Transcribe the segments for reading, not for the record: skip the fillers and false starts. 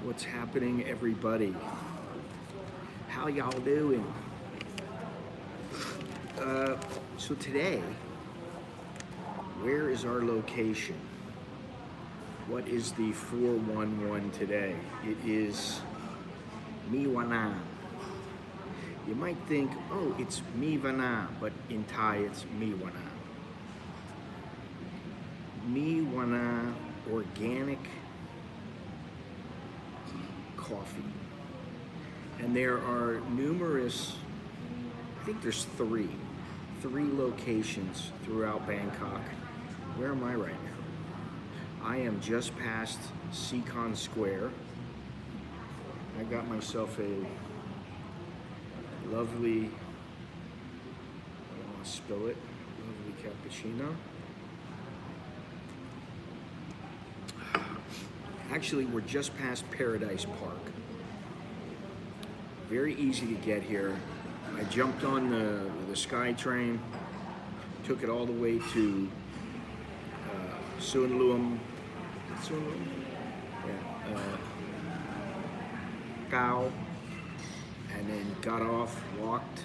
What's happening, everybody? How y'all doing? So today, where is our location? What is the 411 today? It is Miwana. You might think, oh, it's Miwana, but in Thai it's Miwana. Miwana organic coffee. And there are numerous, I think there's three locations throughout Bangkok. Where am I right now? I am just past Seacon Square. I got myself a lovely, I don't want to spill it, lovely cappuccino. Actually, we're just past Paradise Park. Very easy to get here. I jumped on the Sky Train, took it all the way to Suan Luam, Gao, and then got off, walked,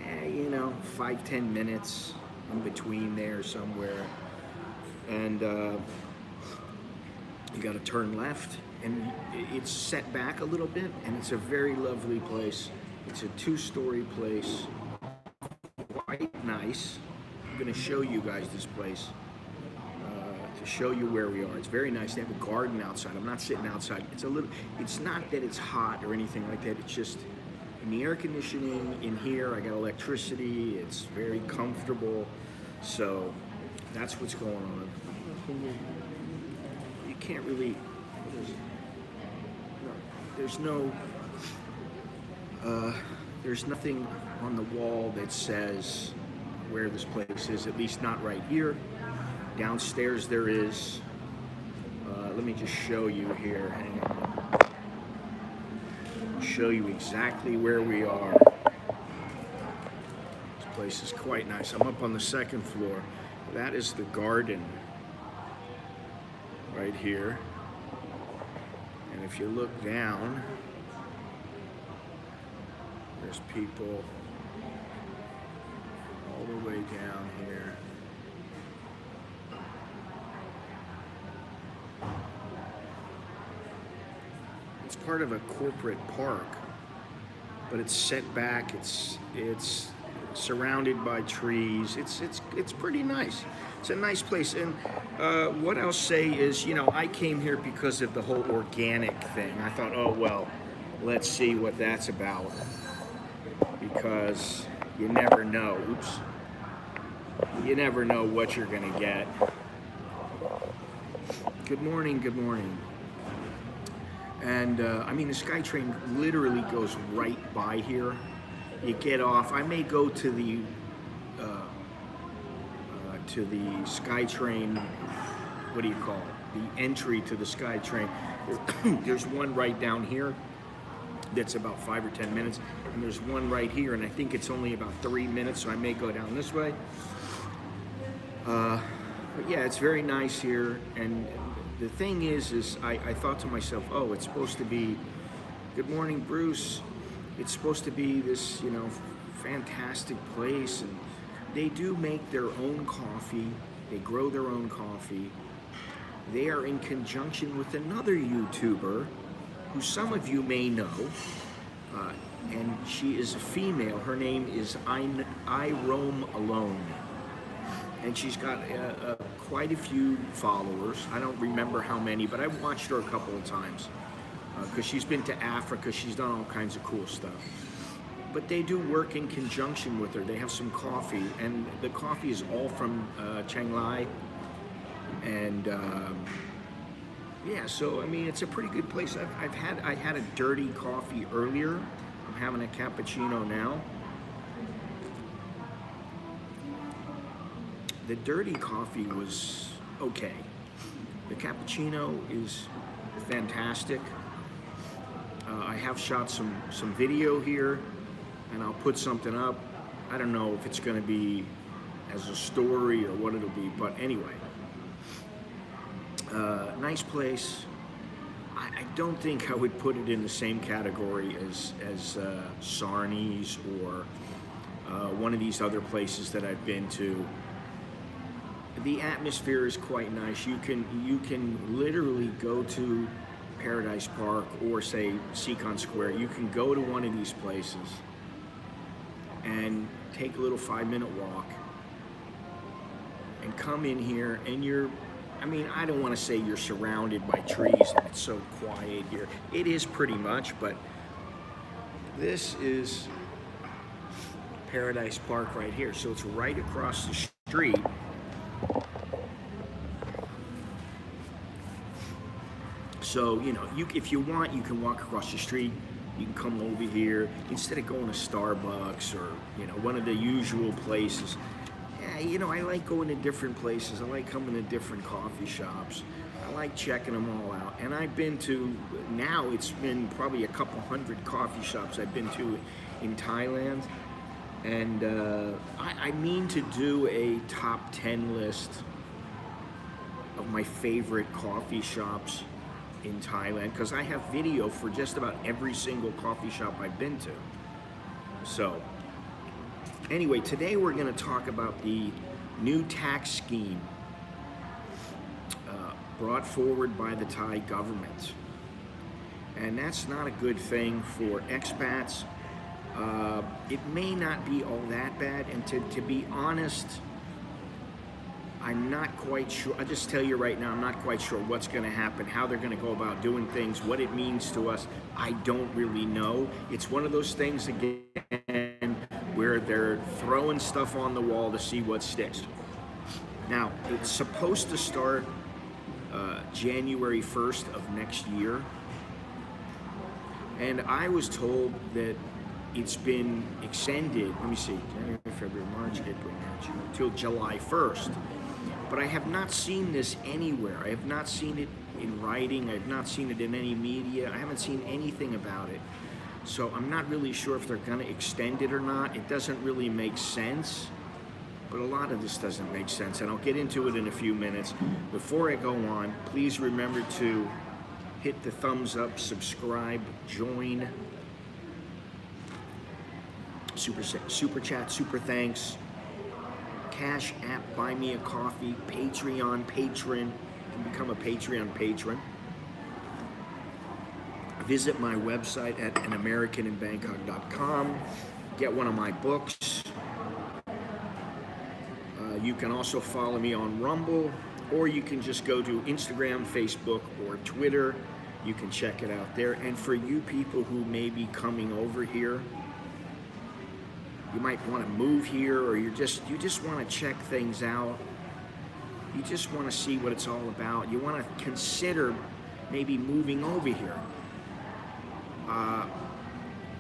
5-10 minutes in between there somewhere, and you got to turn left, and it's set back a little bit, and it's a very lovely place. It's a 2-story place, quite nice. I'm going to show you guys this place to show you where we are. It's very nice. They have a garden outside. I'm not sitting outside. It's not that it's hot or anything like that. It's just in the air conditioning in here. I got electricity. It's very comfortable. So that's what's going on. You can't really, there's nothing on the wall that says where this place is, at least not right here. Downstairs there is. Let me just show you here. Hang on. I'll show you exactly where we are. This place is quite nice. I'm up on the 2nd floor. That is the garden right here. And if you look down, there's people all the way down here. It's part of a corporate park, but it's set back. It's surrounded by trees. It's pretty nice. It's a nice place. And what I'll say is, I came here because of the whole organic thing. I thought, oh well, let's see what that's about, because you never know. Oops. You never know what you're gonna get. Good morning, good morning. And the SkyTrain literally goes right by here. You get off. I may go to the SkyTrain. What do you call it? The entry to the SkyTrain. There's one right down here. That's about 5 or 10 minutes, and there's one right here, and I think it's only about 3 minutes, so I may go down this way. But yeah, it's very nice here, and the thing is I thought to myself, oh, it's supposed to be, good morning, Bruce. It's supposed to be this, fantastic place, and they do make their own coffee. They grow their own coffee. They are in conjunction with another YouTuber who some of you may know, and she is a female. Her name is I Roam Alone, and she's got quite a few followers. I don't remember how many, but I've watched her a couple of times because she's been to Africa. She's done all kinds of cool stuff. But they do work in conjunction with her. They have some coffee, and the coffee is all from Chiang Mai, and yeah, so it's a pretty good place. I had a dirty coffee earlier. I'm having a cappuccino now. The dirty coffee was okay. The cappuccino is fantastic. I have shot some video here, and I'll put something up. I don't know if it's going to be as a story or what it'll be, but anyway. Nice place. I don't think I would put it in the same category as Sarni's or one of these other places that I've been to. The atmosphere is quite nice. You can literally go to Paradise Park or say Seacon Square. You can go to one of these places and take a little 5-minute walk and come in here, and I don't want to say you're surrounded by trees and it's so quiet here. It is pretty much, but this is Paradise Park right here. So it's right across the street. So, if you want, you can walk across the street. You can come over here instead of going to Starbucks or, one of the usual places. Yeah, I like going to different places. I like coming to different coffee shops. I like checking them all out. And I've been to, now it's been probably a couple hundred coffee shops I've been to in Thailand. And I mean to do a top 10 list of my favorite coffee shops in Thailand, because I have video for just about every single coffee shop I've been to. So anyway, today we're going to talk about the new tax scheme brought forward by the Thai government. And that's not a good thing for expats. It may not be all that bad, and to be honest, I'm not quite sure. I'll just tell you right now, I'm not quite sure what's going to happen, how they're going to go about doing things, what it means to us. I don't really know. It's one of those things, again, where they're throwing stuff on the wall to see what sticks. Now, it's supposed to start January 1st of next year. And I was told that it's been extended, let me see, January, February, March, April, May, June, till July 1st. But I have not seen this anywhere. I have not seen it in writing. I have not seen it in any media. I haven't seen anything about it. So I'm not really sure if they're going to extend it or not. It doesn't really make sense. But a lot of this doesn't make sense. And I'll get into it in a few minutes. Before I go on, please remember to hit the thumbs up, subscribe, join. Super chat, super thanks. Cash App, Buy Me a Coffee, Patreon patron. You can become a Patreon patron. Visit my website at anamericaninbangkok.com. Get one of my books. You can also follow me on Rumble, or you can just go to Instagram, Facebook, or Twitter. You can check it out there. And for you people who may be coming over here, you might want to move here, or you just want to check things out. You just want to see what it's all about. You want to consider maybe moving over here.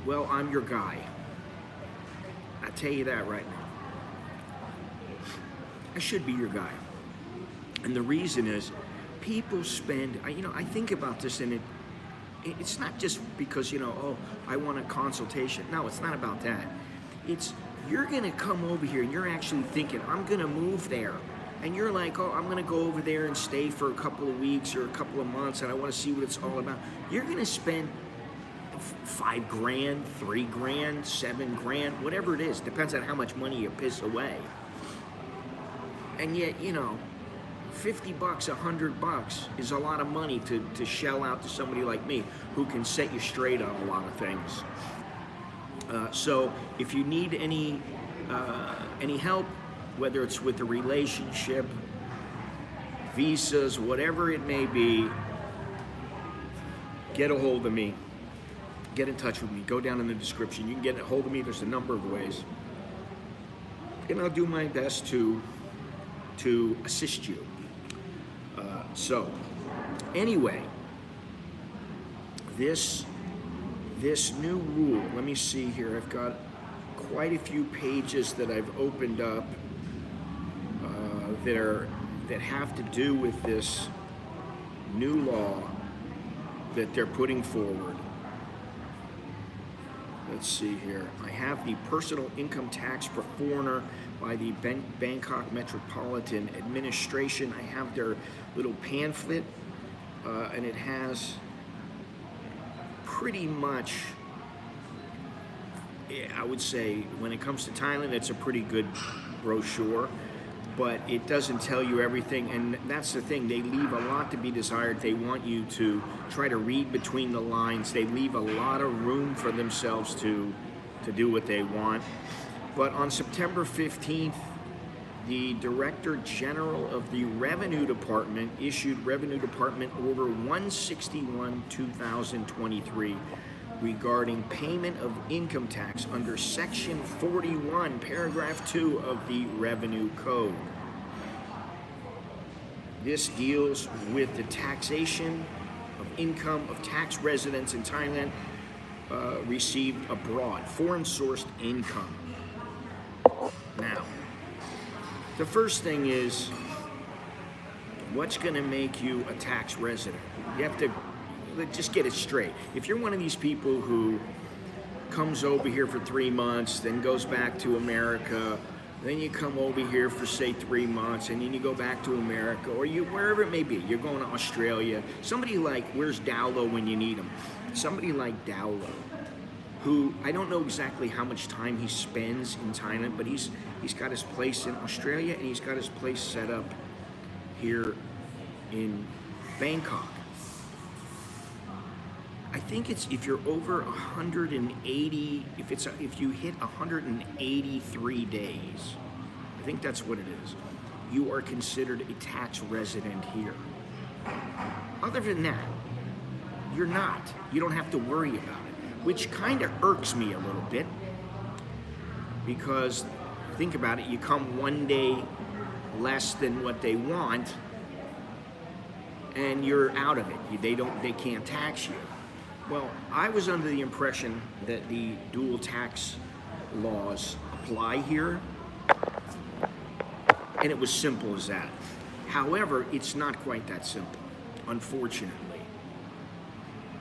Well, I'm your guy. I tell you that right now. I should be your guy. And the reason is, people spend, I think about this, and it's not just because, oh, I want a consultation. No, it's not about that. It's, you're going to come over here and you're actually thinking, I'm going to move there. And you're like, oh, I'm going to go over there and stay for a couple of weeks or a couple of months, and I want to see what it's all about. You're going to spend $5 grand, $3 grand, $7 grand, whatever it is. Depends on how much money you piss away. And yet, $50, $100 is a lot of money to shell out to somebody like me who can set you straight on a lot of things. So if you need any help, whether it's with the relationship, visas, whatever it may be, get a hold of me. Get in touch with me. Go down in the description. You can get a hold of me. There's a number of ways. And I'll do my best to assist you. So anyway, this new rule, let me see here. I've got quite a few pages that I've opened up that have to do with this new law that they're putting forward. Let's see here. I have the personal income tax for foreigner by the Bangkok Metropolitan Administration. I have their little pamphlet, and it has pretty much, I would say, when it comes to Thailand, it's a pretty good brochure, but it doesn't tell you everything, and that's the thing. They leave a lot to be desired. They want you to try to read between the lines. They leave a lot of room for themselves to do what they want. But on September 15th, the Director General of the Revenue Department issued Revenue Department Order 161/2023 regarding payment of income tax under Section 41, Paragraph 2 of the Revenue Code. This deals with the taxation of income of tax residents in Thailand received abroad, foreign-sourced income. Now, the first thing is, what's going to make you a tax resident? You have to just get it straight. If you're one of these people who comes over here for 3 months, then goes back to America, then you come over here for say 3 months, and then you go back to America, or you wherever it may be. You're going to Australia. Somebody like, where's Dowlow when you need him? Somebody like Dowlow, who I don't know exactly how much time he spends in Thailand, but he's got his place in Australia, and he's got his place set up here in Bangkok. I think it's if you're over 180, if you hit 183 days, I think that's what it is, you are considered a tax resident here. Other than that, you're not. You don't have to worry about it, which kind of irks me a little bit, because think about it, you come 1 day less than what they want, and you're out of it. They can't tax you. Well, I was under the impression that the dual tax laws apply here, and it was simple as that. However, it's not quite that simple, unfortunately.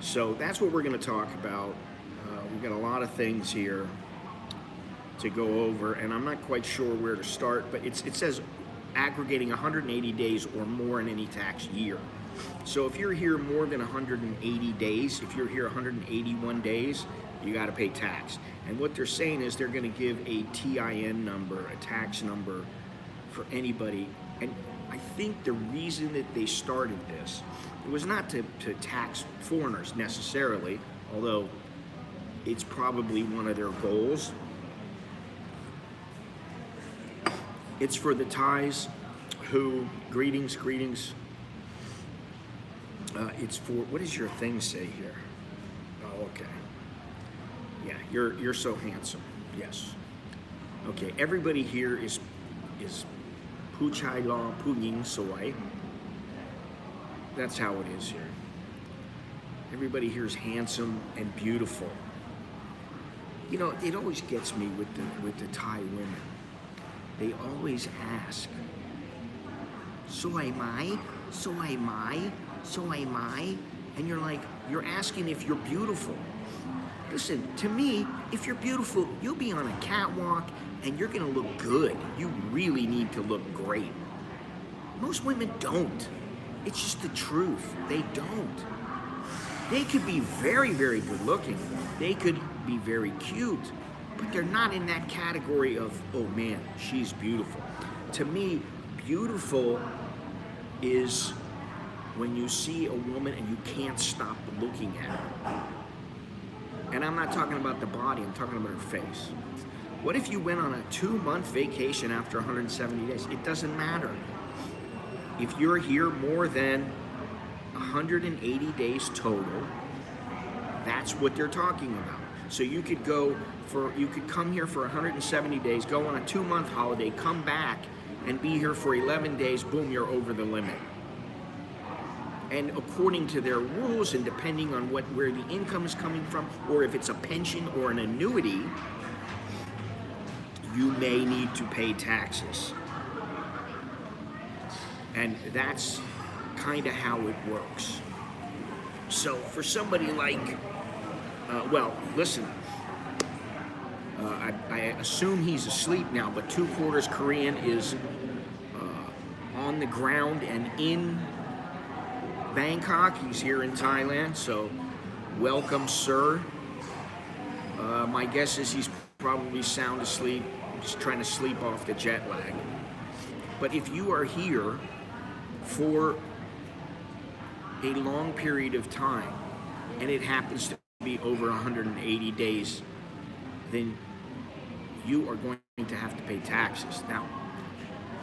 So that's what we're going to talk about. We've got a lot of things here to go over, and I'm not quite sure where to start, but it says aggregating 180 days or more in any tax year. So if you're here more than 180 days, if you're here 181 days, you got to pay tax. And what they're saying is they're going to give a TIN number, a tax number for anybody. And I think the reason that they started this, it was not to tax foreigners necessarily, although it's probably one of their goals. It's for the Thais who, greetings. It's for, what does your thing say here? Oh, okay. Yeah, you're so handsome. Yes. Okay, everybody here is Pu Chai Law, Pu Ying Soy. That's how it is here. Everybody here is handsome and beautiful. You know, it always gets me with the Thai women. They always ask, "So am I? So am I? So am I?" And you're like, you're asking if you're beautiful. Listen, to me, if you're beautiful, you'll be on a catwalk and you're gonna look good. You really need to look great. Most women don't. It's just the truth. They don't. They could be very, very good looking. They could be very cute, but they're not in that category of, oh man, she's beautiful. To me, beautiful is when you see a woman and you can't stop looking at her. And I'm not talking about the body, I'm talking about her face. What if you went on a 2-month vacation after 170 days? It doesn't matter. If you're here more than 180 days total, that's what they're talking about. So you could come here for 170 days, go on a 2-month holiday, come back and be here for 11 days, boom, you're over the limit. And according to their rules, and depending on where the income is coming from, or if it's a pension or an annuity, you may need to pay taxes. And that's kind of how it works. So for somebody like, well, listen, I assume he's asleep now, but 2/4 Korean is on the ground and in Bangkok. He's here in Thailand, so welcome, sir. My guess is he's probably sound asleep, just trying to sleep off the jet lag. But if you are here for a long period of time, and it happens to be over 180 days, then you are going to have to pay taxes. Now,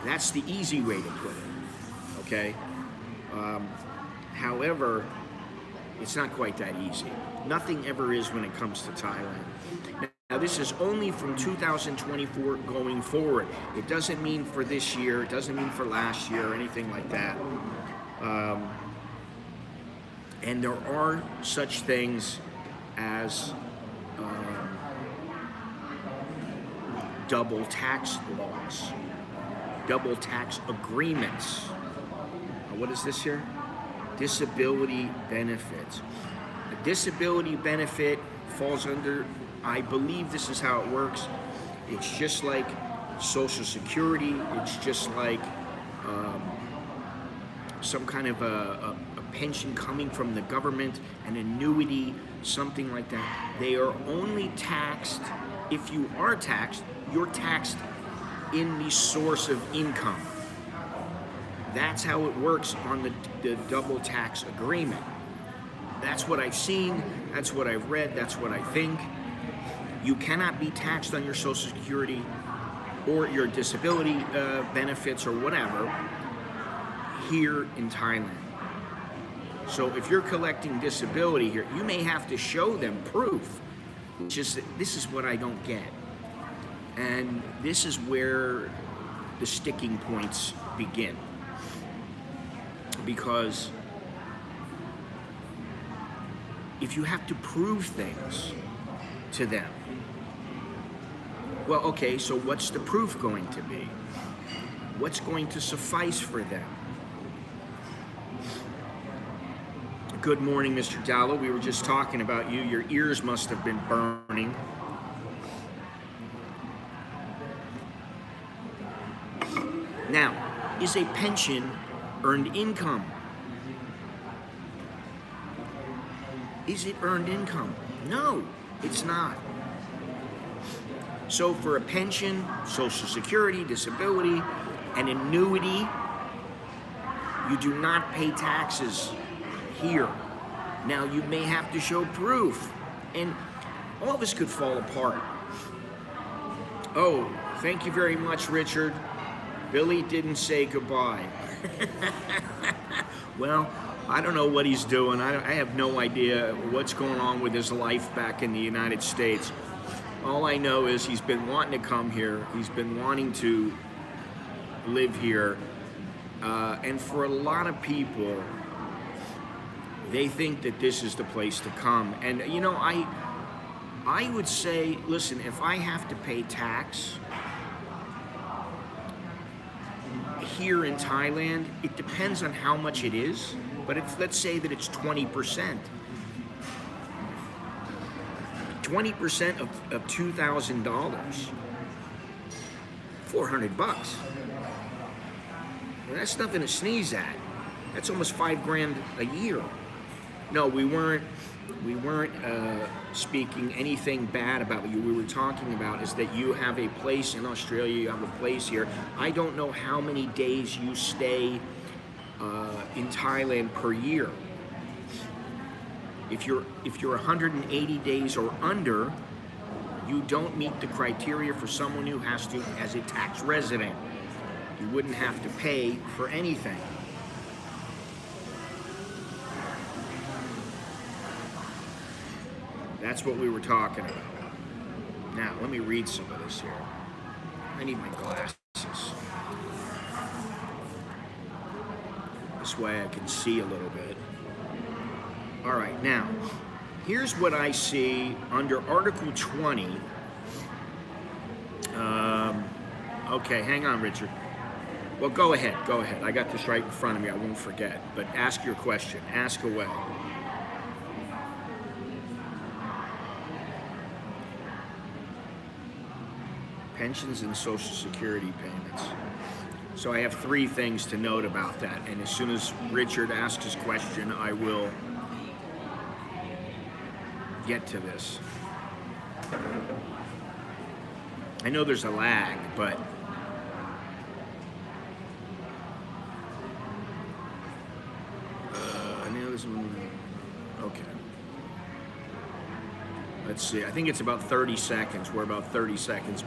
that's the easy way to put it, okay? However, it's not quite that easy. Nothing ever is when it comes to Thailand. Now, this is only from 2024 going forward. It doesn't mean for this year, it doesn't mean for last year or anything like that. And there are such things as double tax laws, double tax agreements. What is this here? Disability benefits. A disability benefit falls under, I believe this is how it works. It's just like Social Security. It's just like some kind of a pension coming from the government, an annuity, something like that. They are only taxed, if you are taxed, you're taxed in the source of income. That's how it works on the double tax agreement. That's what I've seen, that's what I've read, that's what I think. You cannot be taxed on your Social Security or your disability benefits or whatever here in Thailand. So if you're collecting disability here, you may have to show them proof. This is what I don't get. And this is where the sticking points begin. Because if you have to prove things to them, well, okay, so what's the proof going to be? What's going to suffice for them? Good morning, Mr. Dallo. We were just talking about you. Your ears must have been burning. Now, is a pension earned income? Is it earned income? No, it's not. So for a pension, Social Security, disability, an annuity, you do not pay taxes here. Now you may have to show proof, and all this could fall apart. Oh, thank you very much, Richard. Billy didn't say goodbye. Well, I don't know what he's doing. I have no idea what's going on with his life back in the United States. All I know is he's been wanting to come here. He's been wanting to live here. And for a lot of people, they think that this is the place to come. And, you know, I would say, listen, if I have to pay tax here in Thailand, it depends on how much it is. But if, let's say that it's 20%. 20% of $2,000, $400. Well, that's nothing to sneeze at. That's almost $5,000 a year. No, we weren't speaking anything bad about you. We were talking about is that you have a place in Australia, you have a place here. I don't know how many days you stay in Thailand per year. If you're 180 days or under, you don't meet the criteria for someone who has to as a tax resident. You wouldn't have to pay for anything. That's what we were talking about. Now, let me read some of this here. I need my glasses. This way I can see a little bit. All right, now, here's what I see under Article 20. Okay, hang on, Richard. Well, go ahead. I got this right in front of me. I won't forget. But ask your question. Ask away. Pensions and Social Security payments. So I have three things to note about that. And as soon as Richard asks his question, I will get to this. I know there's a lag, but I know this one. Okay. Let's see. I think it's about 30 seconds. We're about 30 seconds.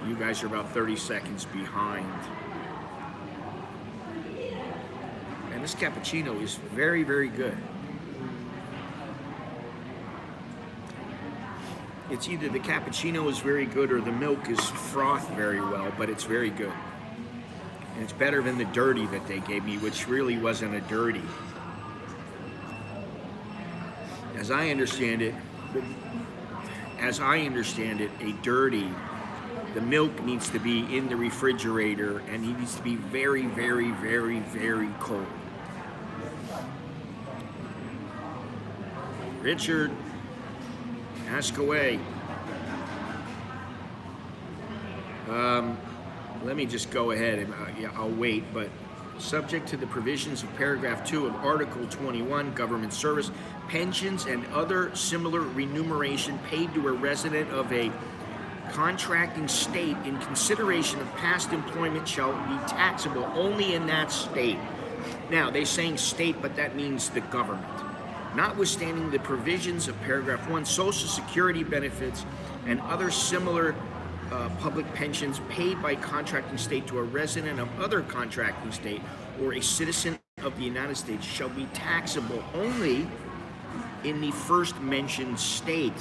You guys are about 30 seconds behind. And this cappuccino is very, very good. It's either the cappuccino is very good or the milk is frothed very well, but it's very good. And it's better than the dirty that they gave me, which really wasn't a dirty. As I understand it, a dirty, the milk needs to be in the refrigerator and it needs to be very, very, very, very cold. Richard, ask away. Let me just go ahead and yeah, I'll wait, but subject to the provisions of paragraph 2 of Article 21, government service, pensions and other similar remuneration paid to a resident of a contracting state in consideration of past employment shall be taxable only in that state. Now, they're saying state, but that means the government. Notwithstanding the provisions of paragraph 1, Social Security benefits and other similar public pensions paid by contracting state to a resident of other contracting state or a citizen of the United States shall be taxable only in the first mentioned state.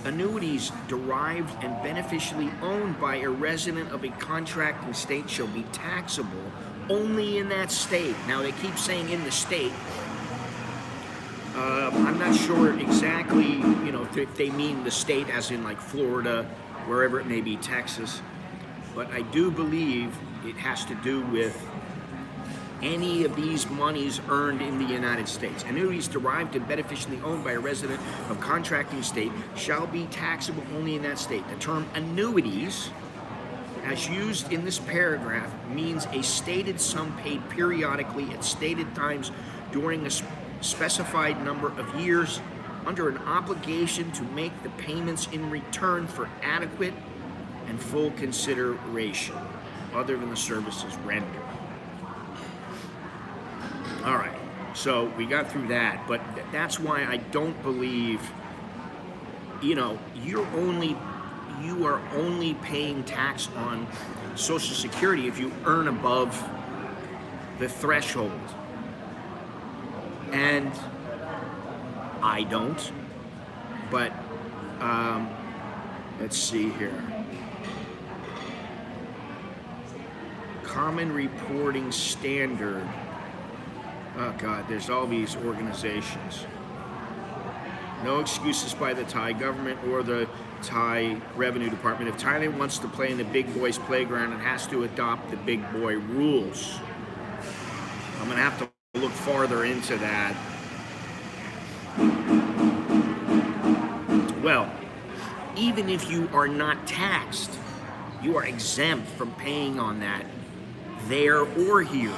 Annuities derived and beneficially owned by a resident of a contracting state shall be taxable only in that state. Now, they keep saying in the state. I'm not sure exactly, if they mean the state as in like Florida, wherever it may be, Texas. But I do believe it has to do with any of these monies earned in the United States. Annuities derived and beneficially owned by a resident of contracting state shall be taxable only in that state. The term annuities, as used in this paragraph, means a stated sum paid periodically at stated times during a specified number of years under an obligation to make the payments in return for adequate and full consideration other than the services rendered. All right, so we got through that, but that's why I don't believe, you are only paying tax on Social Security if you earn above the threshold. And I don't, but let's see here. Common Reporting Standard. Oh God, there's all these organizations. No excuses by the Thai government or the Thai Revenue Department. If Thailand wants to play in the big boys playground, it has to adopt the big boy rules. I'm gonna have to look farther into that. Well, even if you are not taxed, you are exempt from paying on that there or here.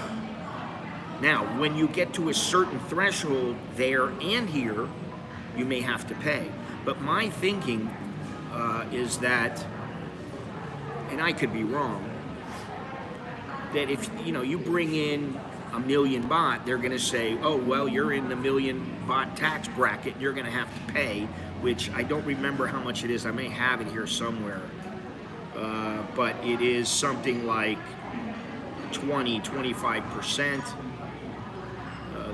Now, when you get to a certain threshold there and here, you may have to pay. But my thinking is that, and I could be wrong, that if you bring in $1 million baht, they're going to say, oh, well, you're in the $1 million baht tax bracket, you're going to have to pay, which I don't remember how much it is. I may have it here somewhere. But it is something like 25%.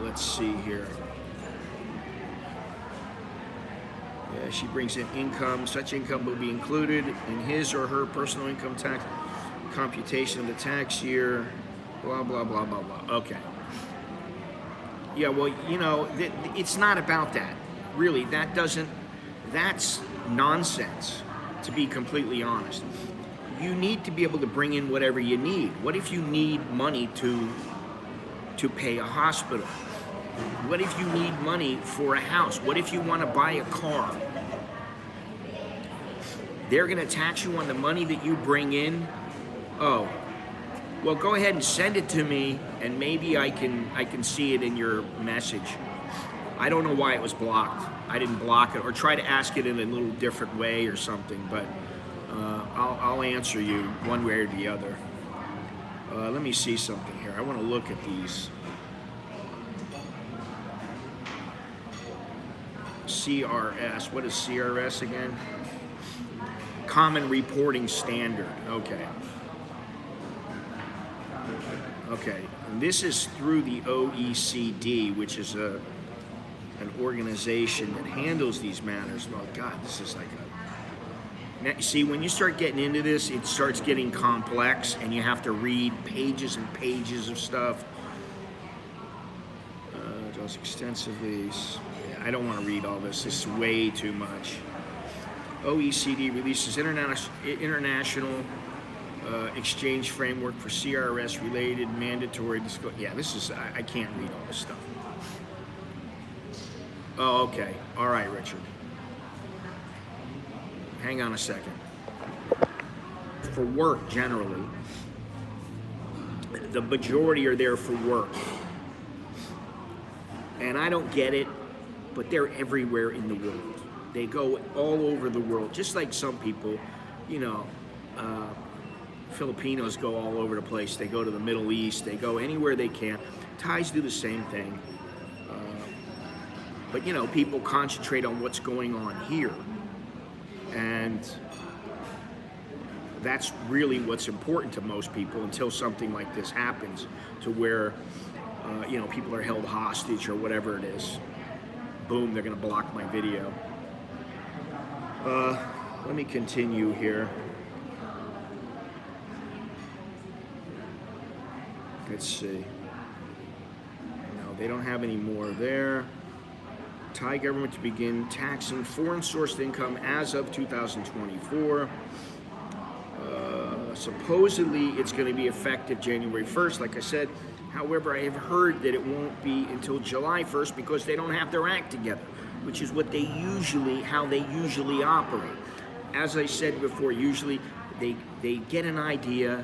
Let's see here. Yeah, she brings in income. Such income will be included in his or her personal income tax computation of the tax year. Blah, blah, blah, blah, blah. Okay. Yeah, well, it's not about that. Really, that's nonsense, to be completely honest. You need to be able to bring in whatever you need. What if you need money to pay a hospital? What if you need money for a house? What if you want to buy a car? They're going to tax you on the money that you bring in? Oh, well, go ahead and send it to me, and maybe I can see it in your message. I don't know why it was blocked. I didn't block it, or try to ask it in a little different way or something, but I'll answer you one way or the other. Let me see something here. I want to look at these. CRS. What is CRS again? Common Reporting Standard. Okay. Okay. And this is through the OECD, which is an organization that handles these matters. Well, God, this is like a... Now, see, when you start getting into this, it starts getting complex, and you have to read pages and pages of stuff. Does extensively... I don't want to read all this. This is way too much. OECD releases international exchange framework for CRS related mandatory disclosure. Yeah, this is, I can't read all this stuff. Oh, okay. All right, Richard. Hang on a second. For work, generally, the majority are there for work. And I don't get it, but they're everywhere in the world. They go all over the world, just like some people, you know, Filipinos go all over the place. They go to the Middle East. They go anywhere they can. Thais do the same thing. But, you know, people concentrate on what's going on here. And that's really what's important to most people until something like this happens, to where, you know, people are held hostage or whatever it is. Boom, they're going to block my video. Let me continue here. Let's see. No, they don't have any more there. Thai government to begin taxing foreign sourced income as of 2024. Supposedly, it's going to be effective January 1st, like I said. However, I have heard that it won't be until July 1st because they don't have their act together, which is what how they usually operate. As I said before, usually they get an idea,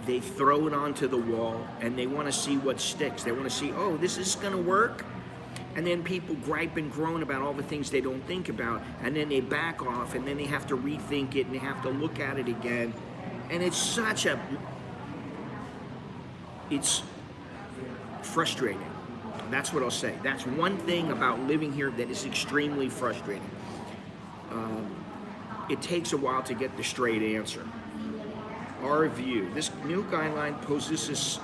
they throw it onto the wall, and they want to see what sticks. They want to see, oh, this is going to work. And then people gripe and groan about all the things they don't think about, and then they back off, and then they have to rethink it, and they have to look at it again. And it's it's frustrating. That's what I'll say. That's one thing about living here that is extremely frustrating. It takes a while to get the straight answer. Our view. This new guideline poses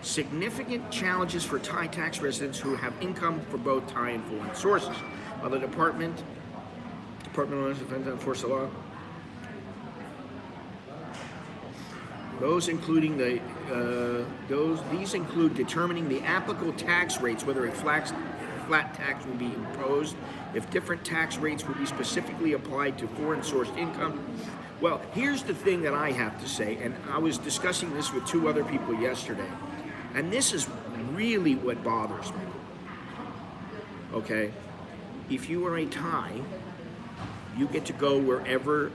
significant challenges for Thai tax residents who have income for both Thai and foreign sources. While the Department of Defense enforce the law, these include determining the applicable tax rates, whether a flat tax will be imposed, if different tax rates will be specifically applied to foreign sourced income. Well, here's the thing that I have to say, and I was discussing this with two other people yesterday, and this is really what bothers me. Okay, if you are a Thai, you get to go wherever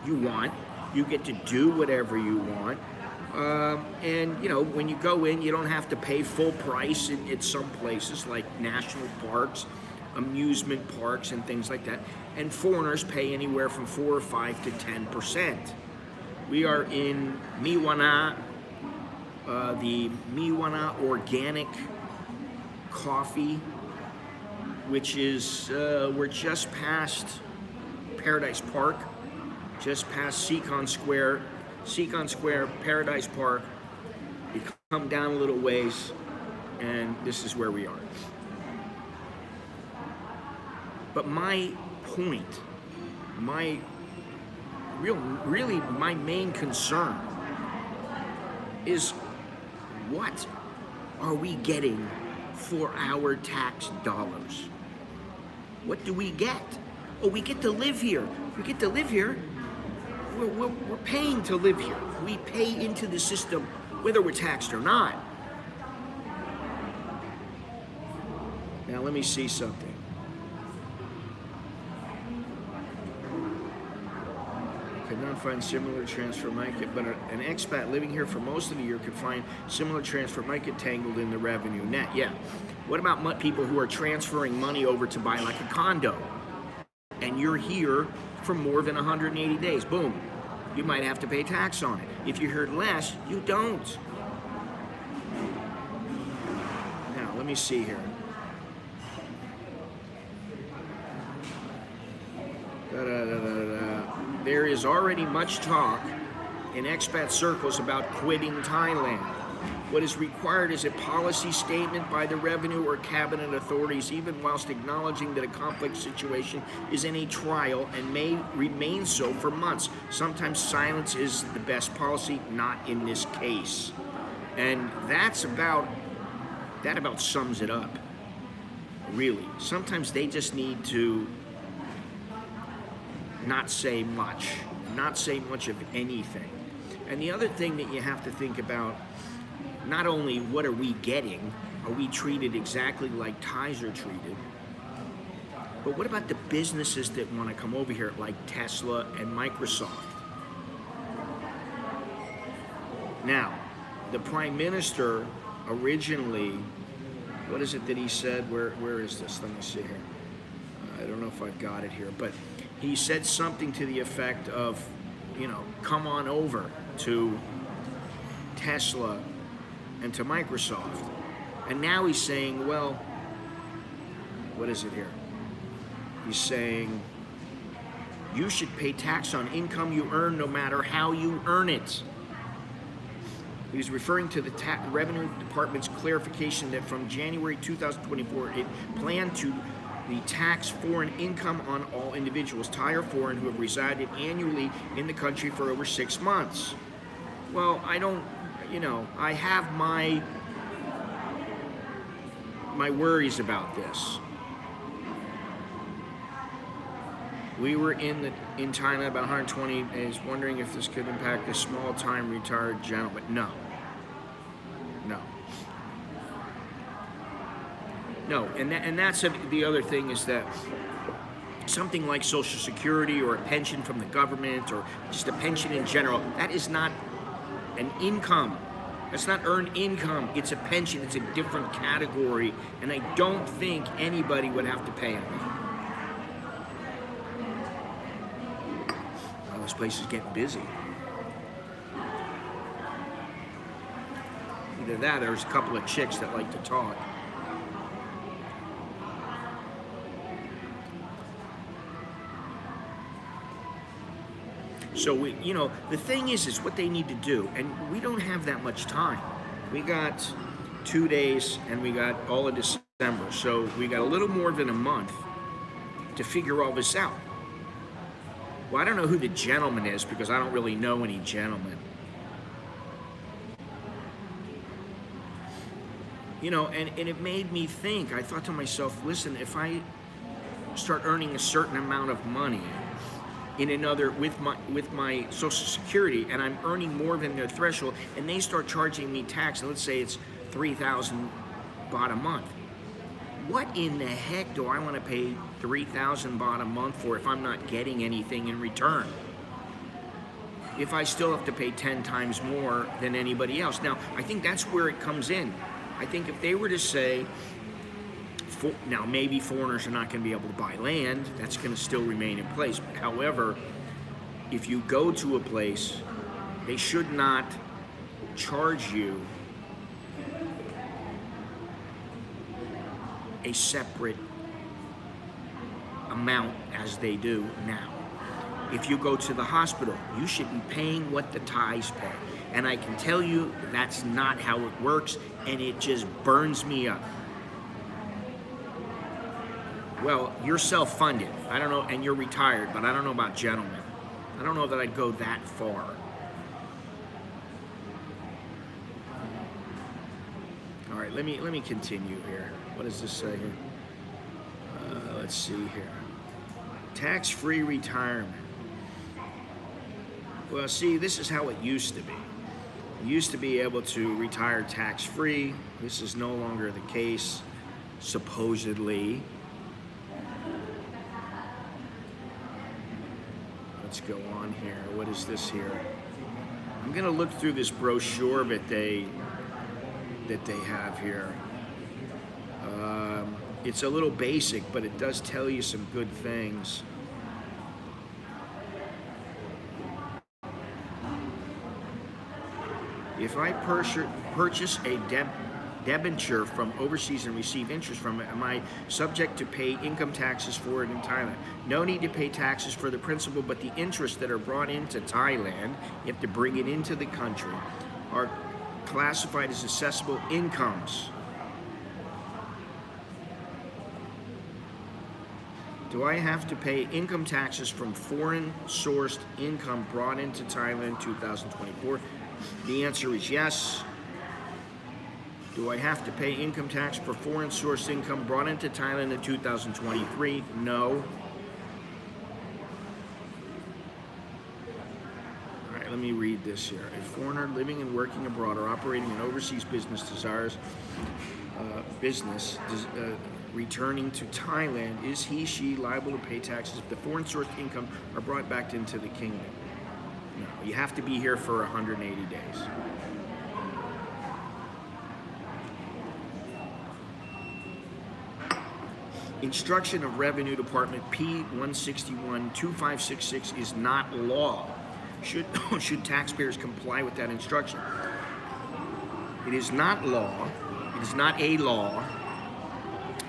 you want. You get to do whatever you want. And, you know, when you go in, you don't have to pay full price at some places like national parks, amusement parks, and things like that. And foreigners pay anywhere from 4 or 5 to 10%. We are in Miwana, the Miwana Organic Coffee, which is, we're just past Paradise Park, just past Seacon Square, Paradise Park. You come down a little ways, and this is where we are. But my point, my main concern is, what are we getting for our tax dollars? What do we get? Oh, we get to live here. We get to live here. We're paying to live here. We pay into the system whether we're taxed or not. Now let me see something. Could not Anyone find similar transfer might get, but an expat living here for most of the year could find similar transfer might get tangled in the revenue net. Yeah. What about people who are transferring money over to buy like a condo, and you're here for more than 180 days? Boom, you might have to pay tax on it. If you're here less, you don't. Now, let me see here. There is already much talk in expat circles about quitting Thailand. What is required is a policy statement by the revenue or cabinet authorities, even whilst acknowledging that a complex situation is in a trial and may remain so for months. Sometimes silence is the best policy, not in this case. And that about sums it up, really. Sometimes they just need to not say much of anything. And the other thing that you have to think about, not only what are we getting, are we treated exactly like Thais are treated, but what about the businesses that want to come over here, like Tesla and Microsoft? Now, the Prime Minister originally, what is it that he said? Where is this? Let me see here. I don't know if I've got it here, but he said something to the effect of, come on over to Tesla and to Microsoft. And now he's saying, well, what is it here? He's saying, you should pay tax on income you earn no matter how you earn it. He was referring to the Revenue Department's clarification that from January 2024, it planned to tax foreign income on all individuals, Thai or foreign, who have resided annually in the country for over 6 months. Well, I don't, I have my worries about this. We were in Thailand about 120 days, wondering if this could impact a small-time retired gentleman. No. No, and that's the other thing, is that something like Social Security or a pension from the government or just a pension in general, that is not an income. That's not earned income. It's a pension. It's a different category, and I don't think anybody would have to pay on that. Well, this place is getting busy. Either that or there's a couple of chicks that like to talk. So the thing is what they need to do, and we don't have that much time. We got 2 days, and we got all of December, so we got a little more than a month to figure all this out. Well, I don't know who the gentleman is, because I don't really know any gentlemen. And it made me think. I thought to myself, listen, if I start earning a certain amount of money in another with my Social Security, and I'm earning more than their threshold, and they start charging me tax, and let's say it's 3,000 baht a month. What in the heck do I want to pay 3,000 baht a month for if I'm not getting anything in return? If I still have to pay 10 times more than anybody else. Now, I think that's where it comes in. I think if they were to say, now maybe foreigners are not going to be able to buy land, that's going to still remain in place. However, if you go to a place, they should not charge you a separate amount as they do now. If you go to the hospital, you should be paying what the Thais pay. And I can tell you that's not how it works, and it just burns me up. Well, you're self-funded. I don't know, and you're retired, but I don't know about gentlemen. I don't know that I'd go that far. All right, let me continue here. What does this say here? Let's see here. Tax-free retirement. Well, see, this is how it used to be. You used to be able to retire tax-free. This is no longer the case, supposedly. let's go on here. What is this here? I'm gonna look through this brochure that they have here. It's a little basic, but it does tell you some good things. If I purchase a debenture from overseas and receive interest from it, am I subject to pay income taxes for it in Thailand? No need to pay taxes for the principal, but the interests that are brought into Thailand, you have to bring it into the country, are classified as assessable incomes. Do I have to pay income taxes from foreign sourced income brought into Thailand 2024? The answer is yes. Do I have to pay income tax for foreign sourced income brought into Thailand in 2023? No. All right, let me read this here. A foreigner living and working abroad or operating an overseas business returning to Thailand, is he/she liable to pay taxes if the foreign sourced income are brought back into the kingdom? No, you have to be here for 180 days. Instruction of Revenue Department P-161-2566 is not law. Should taxpayers comply with that instruction? It is not law. It is not a law.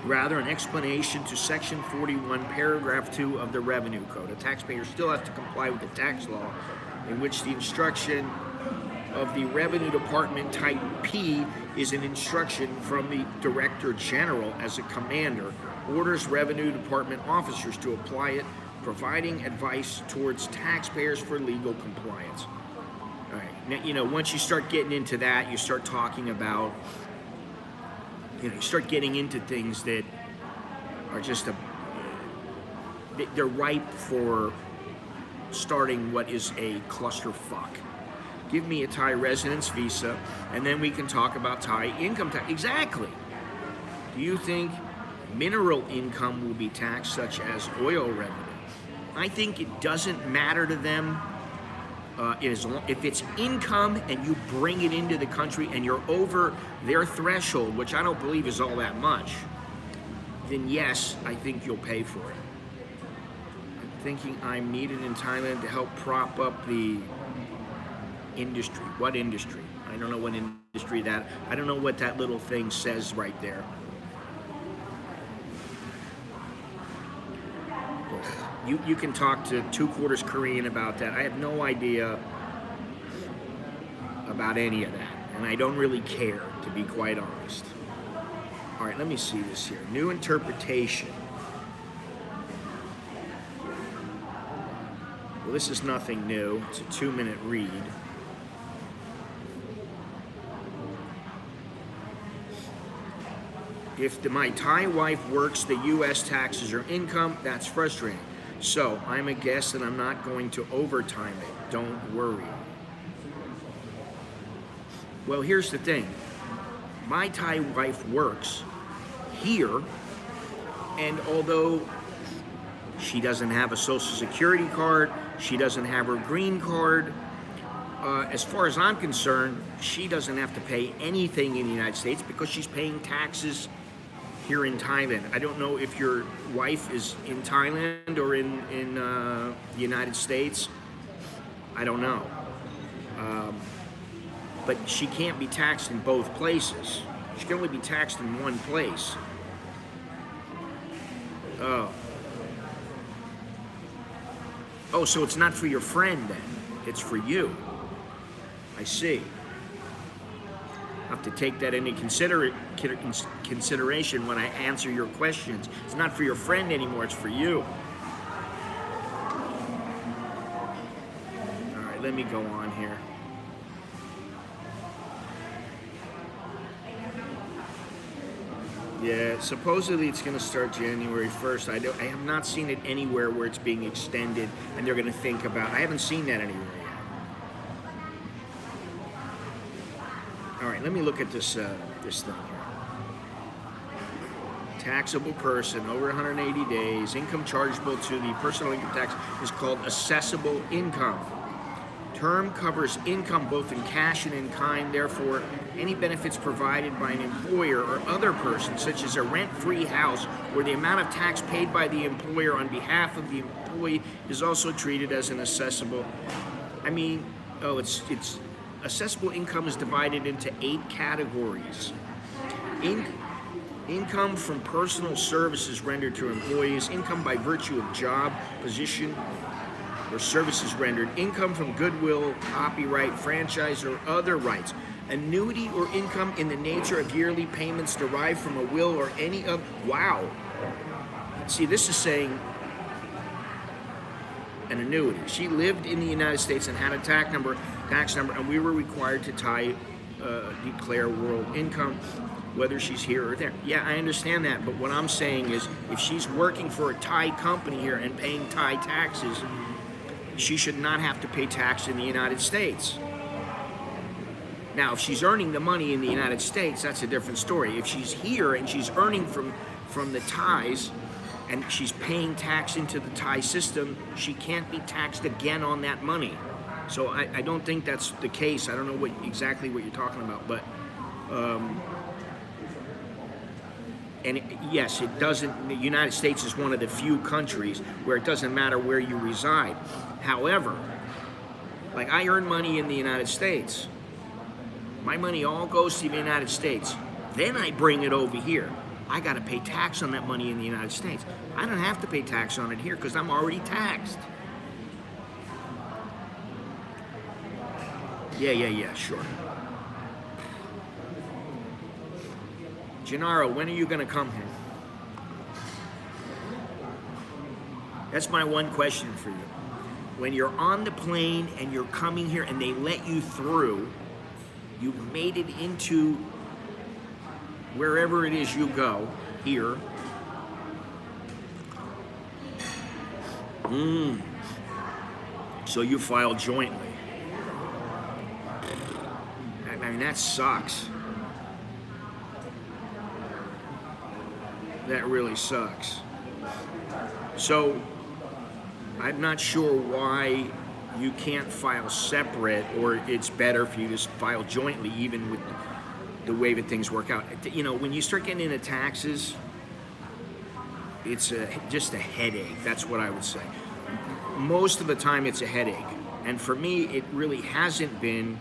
Rather, an explanation to Section 41, Paragraph 2 of the Revenue Code. A taxpayer still has to comply with the tax law, in which the instruction of the Revenue Department Type P is an instruction from the Director General as a commander, orders Revenue Department officers to apply it, providing advice towards taxpayers for legal compliance. All right, now, once you start getting into that, you start talking about, you start getting into things that are just they're ripe for starting what is a clusterfuck. Give me a Thai residence visa, and then we can talk about Thai income tax. Exactly. Do you think mineral income will be taxed, such as oil revenue? I think it doesn't matter to them. If it's income and you bring it into the country and you're over their threshold, which I don't believe is all that much, then yes, I think you'll pay for it. I'm thinking I'm needed in Thailand to help prop up the industry. What industry? I don't know what industry that, I don't know what that little thing says right there. You can talk to 2/4 Korean about that. I have no idea about any of that, and I don't really care, to be quite honest. All right, let me see this here. New interpretation. Well, this is nothing new. It's a 2-minute read. If my Thai wife works, the U.S. taxes her income. That's frustrating. So I'm a guest and I'm not going to overtime it. Don't worry. Well, here's the thing. My Thai wife works here, and although she doesn't have a Social Security card, she doesn't have her green card, as far as I'm concerned, she doesn't have to pay anything in the United States because she's paying taxes here in Thailand. I don't know if your wife is in Thailand or in the United States. I don't know. But she can't be taxed in both places. She can only be taxed in one place. Oh, so it's not for your friend then. It's for you. I see. I have to take that into consideration when I answer your questions. It's not for your friend anymore, it's for you. All right, let me go on here. Yeah, supposedly it's going to start January 1st. I have not seen it anywhere where it's being extended and they're going to think about. I haven't seen that anywhere yet. All right, let me look at this thing here. taxable person over 180 days, income chargeable to the personal income tax is called assessable income. Term covers income both in cash and in kind. Therefore, any benefits provided by an employer or other person, such as a rent-free house, or the amount of tax paid by the employer on behalf of the employee, is also treated as an assessable. It's assessable income is divided into 8 categories. Income from personal services rendered to employees, income by virtue of job, position, or services rendered, income from goodwill, copyright, franchise, or other rights, annuity or income in the nature of yearly payments derived from a will or any of, wow. See, this is saying an annuity. She lived in the United States and had a tax number, and we were required to declare world income, whether she's here or there. Yeah, I understand that, but what I'm saying is, if she's working for a Thai company here and paying Thai taxes, she should not have to pay tax in the United States. Now, if she's earning the money in the United States, that's a different story. If she's here and she's earning from the Thais and she's paying tax into the Thai system, she can't be taxed again on that money. So I don't think that's the case. I don't know exactly what you're talking about, but yes, it doesn't. The United States is one of the few countries where it doesn't matter where you reside. However, like, I earn money in the United States. My money all goes to the United States. Then I bring it over here. I got to pay tax on that money in the United States. I don't have to pay tax on it here because I'm already taxed. Yeah, sure. Gennaro, when are you going to come here? That's my one question for you. When you're on the plane and you're coming here and they let you through, you've made it into wherever it is you go here. So you file jointly. I mean, that sucks. That really sucks. So I'm not sure why you can't file separate, or it's better if you just file jointly, even with the way that things work out. You know, when you start getting into taxes, it's just a headache. That's what I would say. Most of the time it's a headache. And for me, it really hasn't been.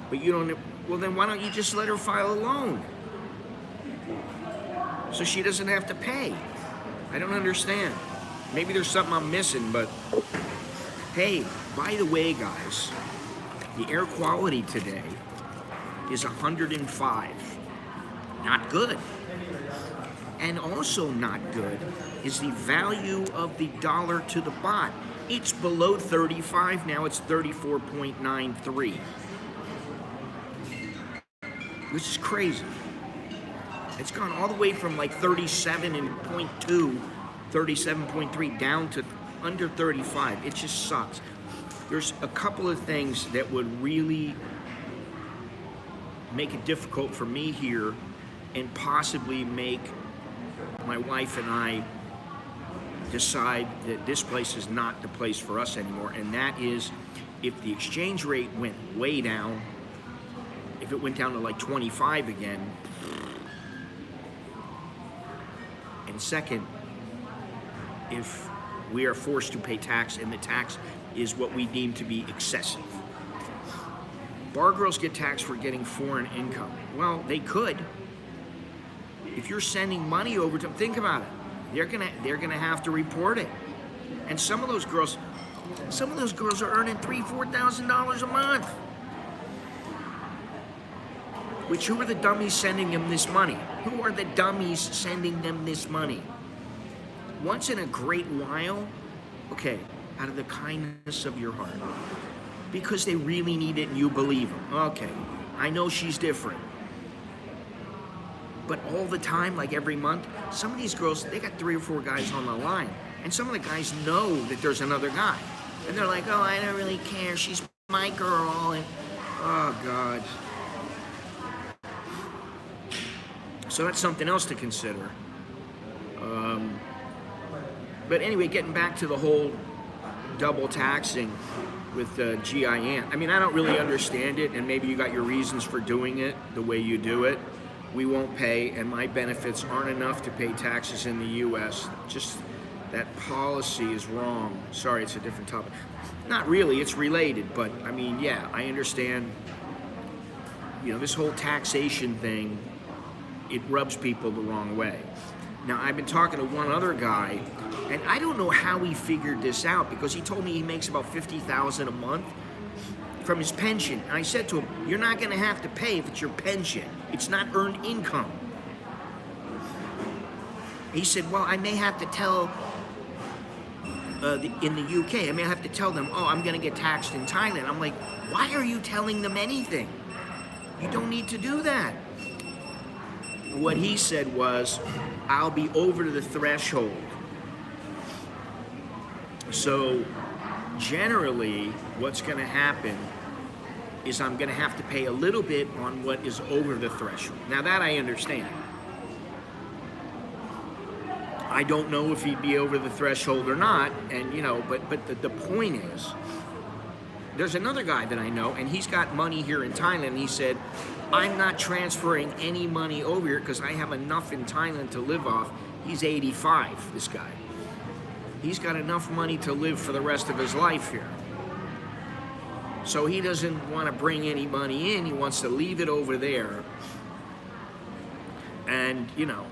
But you don't, well then why don't you just let her file a loan? So she doesn't have to pay. I don't understand. Maybe there's something I'm missing, but hey, by the way, guys, the air quality today is 105. Not good. And also not good is the value of the dollar to the baht. It's below 35 now, it's 34.93. Which is crazy. It's gone all the way from like 37.2, 37.3 down to under 35. It just sucks. There's a couple of things that would really make it difficult for me here and possibly make my wife and I decide that this place is not the place for us anymore. And that is if the exchange rate went way down, if it went down to like 25 again. And second, if we are forced to pay tax and the tax is what we deem to be excessive. Bar girls get taxed for getting foreign income. Well, they could. If you're sending money over to them, think about it. They're gonna have to report it. And some of those girls are earning $3,000-$4,000 a month. Which, who are the dummies sending them this money? Who are the dummies sending them this money? Once in a great while, okay, out of the kindness of your heart, because they really need it and you believe them. Okay, I know she's different. But all the time, like every month, some of these girls, they got 3 or 4 guys on the line. And some of the guys know that there's another guy. And they're like, oh, I don't really care. She's my girl. And, oh, God. So that's something else to consider. But anyway, getting back to the whole double taxing with GIN. I mean, I don't really understand it, and maybe you got your reasons for doing it the way you do it. We won't pay, and my benefits aren't enough to pay taxes in the U.S. Just that policy is wrong. Sorry, it's a different topic. Not really, it's related, but I mean, yeah, I understand. You know, this whole taxation thing, it rubs people the wrong way. Now, I've been talking to one other guy, and I don't know how he figured this out, because he told me he makes about $50,000 a month from his pension. And I said to him, you're not going to have to pay if it's your pension. It's not earned income. He said, well, I may have to tell, in the UK, I may have to tell them, oh, I'm going to get taxed in Thailand. I'm like, why are you telling them anything? You don't need to do that. What he said was, I'll be over the threshold. So generally, what's going to happen is I'm going to have to pay a little bit on what is over the threshold. Now that I understand. I don't know if he'd be over the threshold or not, and you know, but the point is, there's another guy that I know, and he's got money here in Thailand, and he said, I'm not transferring any money over here because I have enough in Thailand to live off. He's 85, this guy. He's got enough money to live for the rest of his life here. So he doesn't want to bring any money in. He wants to leave it over there. And, you know,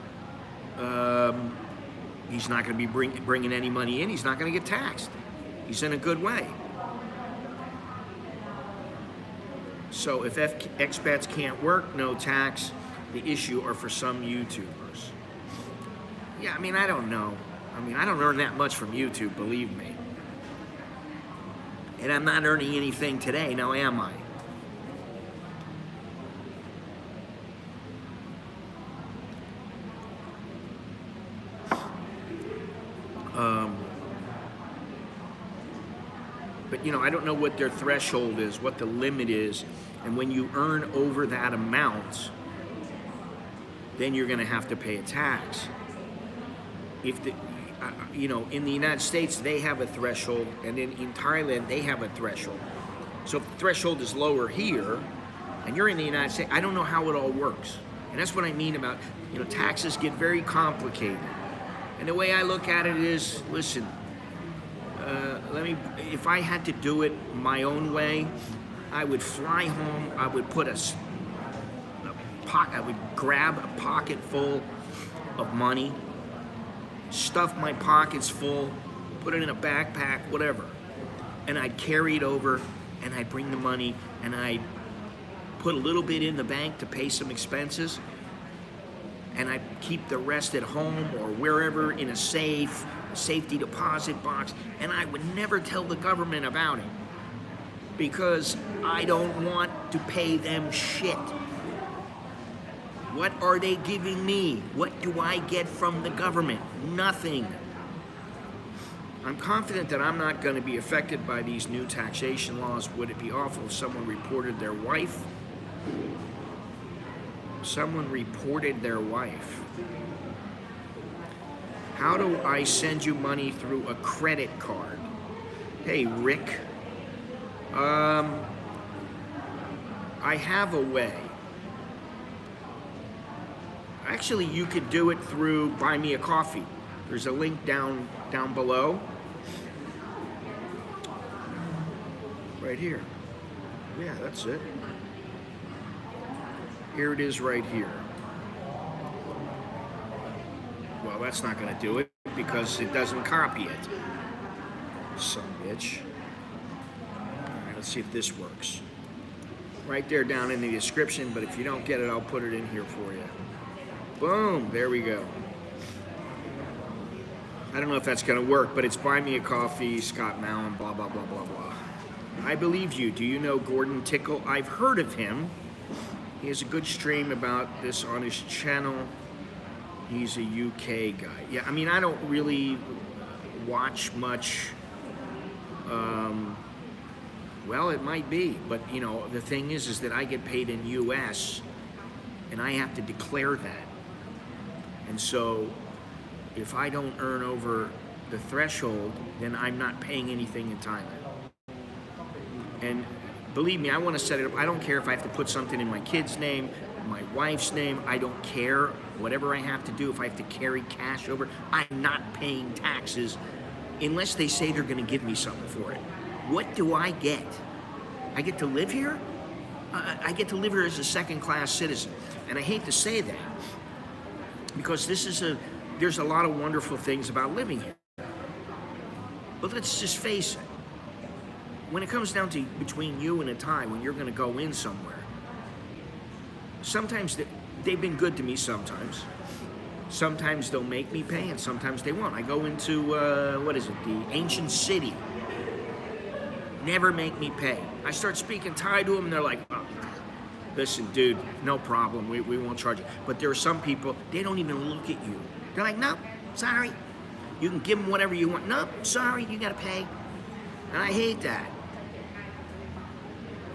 he's not going to be bringing any money in. He's not going to get taxed. He's in a good way. So if expats can't work, no tax. The issue are for some YouTubers. Yeah, I mean, I don't know. I mean, I don't earn that much from YouTube, believe me. And I'm not earning anything today, now am I? But you know, I don't know what their threshold is, what the limit is, and when you earn over that amount, then you're going to have to pay a tax. If the, you know, in the United States they have a threshold, and in Thailand they have a threshold. So if the threshold is lower here, and you're in the United States, I don't know how it all works, and that's what I mean about, you know, taxes get very complicated. And the way I look at it is, listen. If I had to do it my own way, I would fly home, I would put I would grab a pocket full of money, stuff my pockets full, put it in a backpack, whatever, and I'd carry it over, and I'd bring the money, and I'd put a little bit in the bank to pay some expenses, and I'd keep the rest at home or wherever in a safe, safety deposit box, and I would never tell the government about it because I don't want to pay them shit. What are they giving me? What do I get from the government? Nothing. I'm confident that I'm not going to be affected by these new taxation laws. Would it be awful if someone reported their wife? Someone reported their wife. How do I send you money through a credit card? Hey, Rick. I have a way. Actually, you could do it through Buy Me a Coffee. There's a link down below. Right here. Yeah, that's it. Here it is right here. Well, that's not going to do it because it doesn't copy it. Son of a bitch. All right, let's see if this works. Right there down in the description, but if you don't get it, I'll put it in here for you. Boom, there we go. I don't know if that's going to work, but it's Buy Me a Coffee, Scott Mallon, blah, blah, blah, blah, blah. I believe you. Do you know Gordon Tickle? I've heard of him. He has a good stream about this on his channel. He's a UK guy. Yeah, I mean, I don't really watch much. Well, it might be, but you know, the thing is that I get paid in US, and I have to declare that. And so, if I don't earn over the threshold, then I'm not paying anything in Thailand. And believe me, I want to set it up. I don't care if I have to put something in my kid's name, my wife's name. I don't care. Whatever I have to do, if I have to carry cash over, I'm not paying taxes unless they say they're going to give me something for it. What do I get? I get to live here? I get to live here as a second-class citizen. And I hate to say that because there's a lot of wonderful things about living here. But let's just face it. When it comes down to between you and a Thai, when you're going to go in somewhere, sometimes they've been good to me sometimes. Sometimes they'll make me pay and sometimes they won't. I go into, the ancient city. Never make me pay. I start speaking Thai to them and they're like, oh, listen, dude, no problem. We won't charge you. But there are some people, they don't even look at you. They're like, no, sorry. You can give them whatever you want. No, sorry, you got to pay. And I hate that.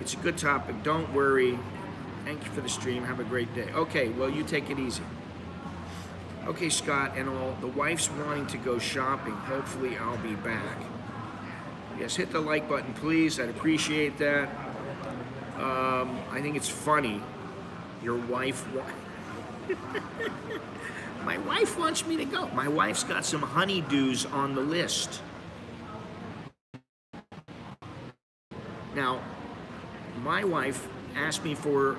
It's a good topic. Don't worry. Thank you for the stream. Have a great day. Okay, well, you take it easy. Okay, Scott and all. The wife's wanting to go shopping. Hopefully, I'll be back. Yes, hit the like button, please. I'd appreciate that. I think it's funny. Your wife... My wife wants me to go. My wife's got some honeydews on the list. Now, my wife asked me for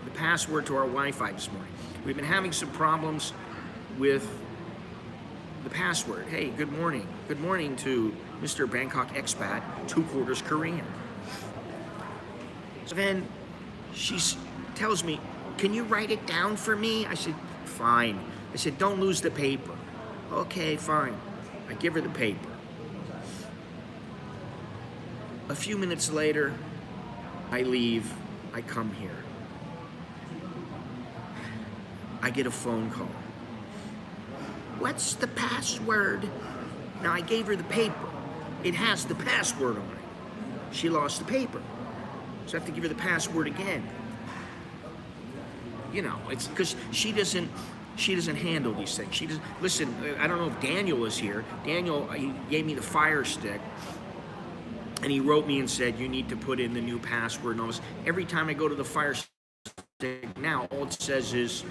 the password to our Wi-Fi this morning. We've been having some problems with the password. Hey, good morning. Good morning to Mr. Bangkok Expat, 2/4 Korean. So then she tells me, can you write it down for me? I said, fine. I said, don't lose the paper. Okay, fine. I give her the paper. A few minutes later, I leave. I come here. I get a phone call. What's the password? Now, I gave her the paper. It has the password on it. She lost the paper. So I have to give her the password again. You know, it's because she doesn't handle these things. She doesn't, listen, I don't know if Daniel is here. Daniel, he gave me the Fire Stick. And he wrote me and said, you need to put in the new password and all this. Every time I go to the Fire Stick now, all it says is,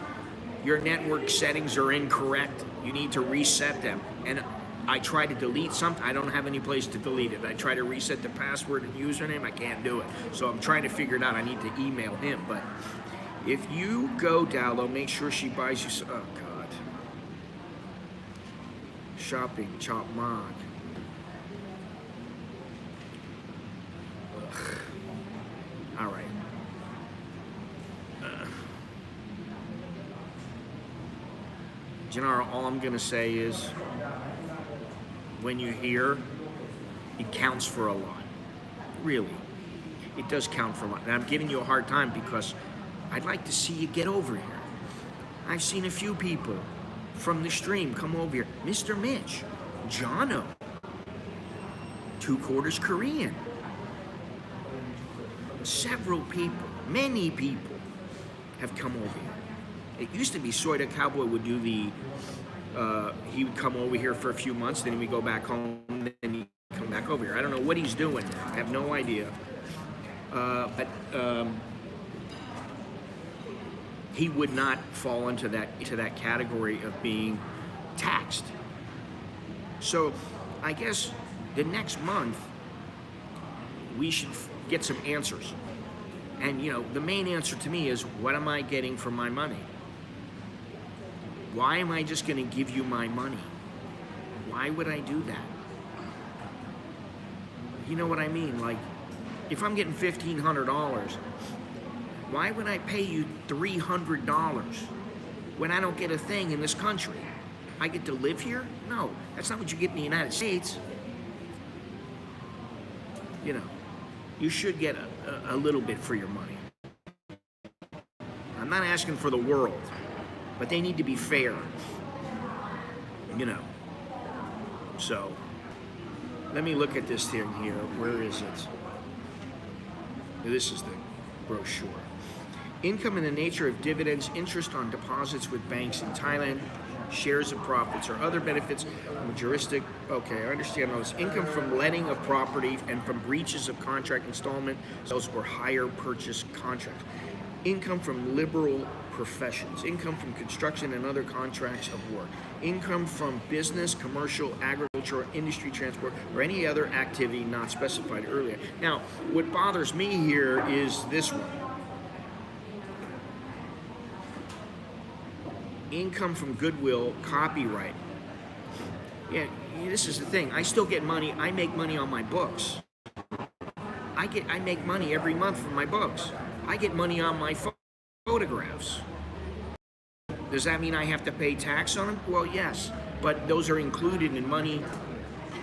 your network settings are incorrect. You need to reset them. And I try to delete something. I don't have any place to delete it. I try to reset the password and username. I can't do it. So I'm trying to figure it out. I need to email him. But if you go, Dallo, make sure she buys you some. Oh, God. Shopping, chop mog. Ugh. All right. Janara, all I'm going to say is, when you're here, it counts for a lot. Really. It does count for a lot. And I'm giving you a hard time because I'd like to see you get over here. I've seen a few people from the stream come over here. Mr. Mitch, Jono, 2/4 Korean. Several people, many people have come over here. It used to be Soida Cowboy would do the, he would come over here for a few months, then he would go back home, then he'd come back over here. I don't know what he's doing. I have no idea. But he would not fall into that category of being taxed. So I guess the next month we should get some answers. And you know, the main answer to me is, what am I getting for my money? Why am I just going to give you my money? Why would I do that? You know what I mean? Like, if I'm getting $1,500, why would I pay you $300 when I don't get a thing in this country? I get to live here? No, that's not what you get in the United States. You know, you should get a little bit for your money. I'm not asking for the world, but they need to be fair. You know. So, let me look at this thing here. Where is it? This is the brochure. Income in the nature of dividends, interest on deposits with banks in Thailand, shares of profits or other benefits from a juristic. Okay, I understand those. Income from letting of property and from breaches of contract, installment sales or hire purchase contracts. Income from liberal professions. Income from construction and other contracts of work. Income from business, commercial, agriculture, industry, transport, or any other activity not specified earlier. Now, what bothers me here is this one. Income from goodwill, copyright. Yeah, this is the thing. I still get money. I make money on my books. I make money every month from my books. I get money on my photographs. Does that mean I have to pay tax on them? Well, yes, but those are included in money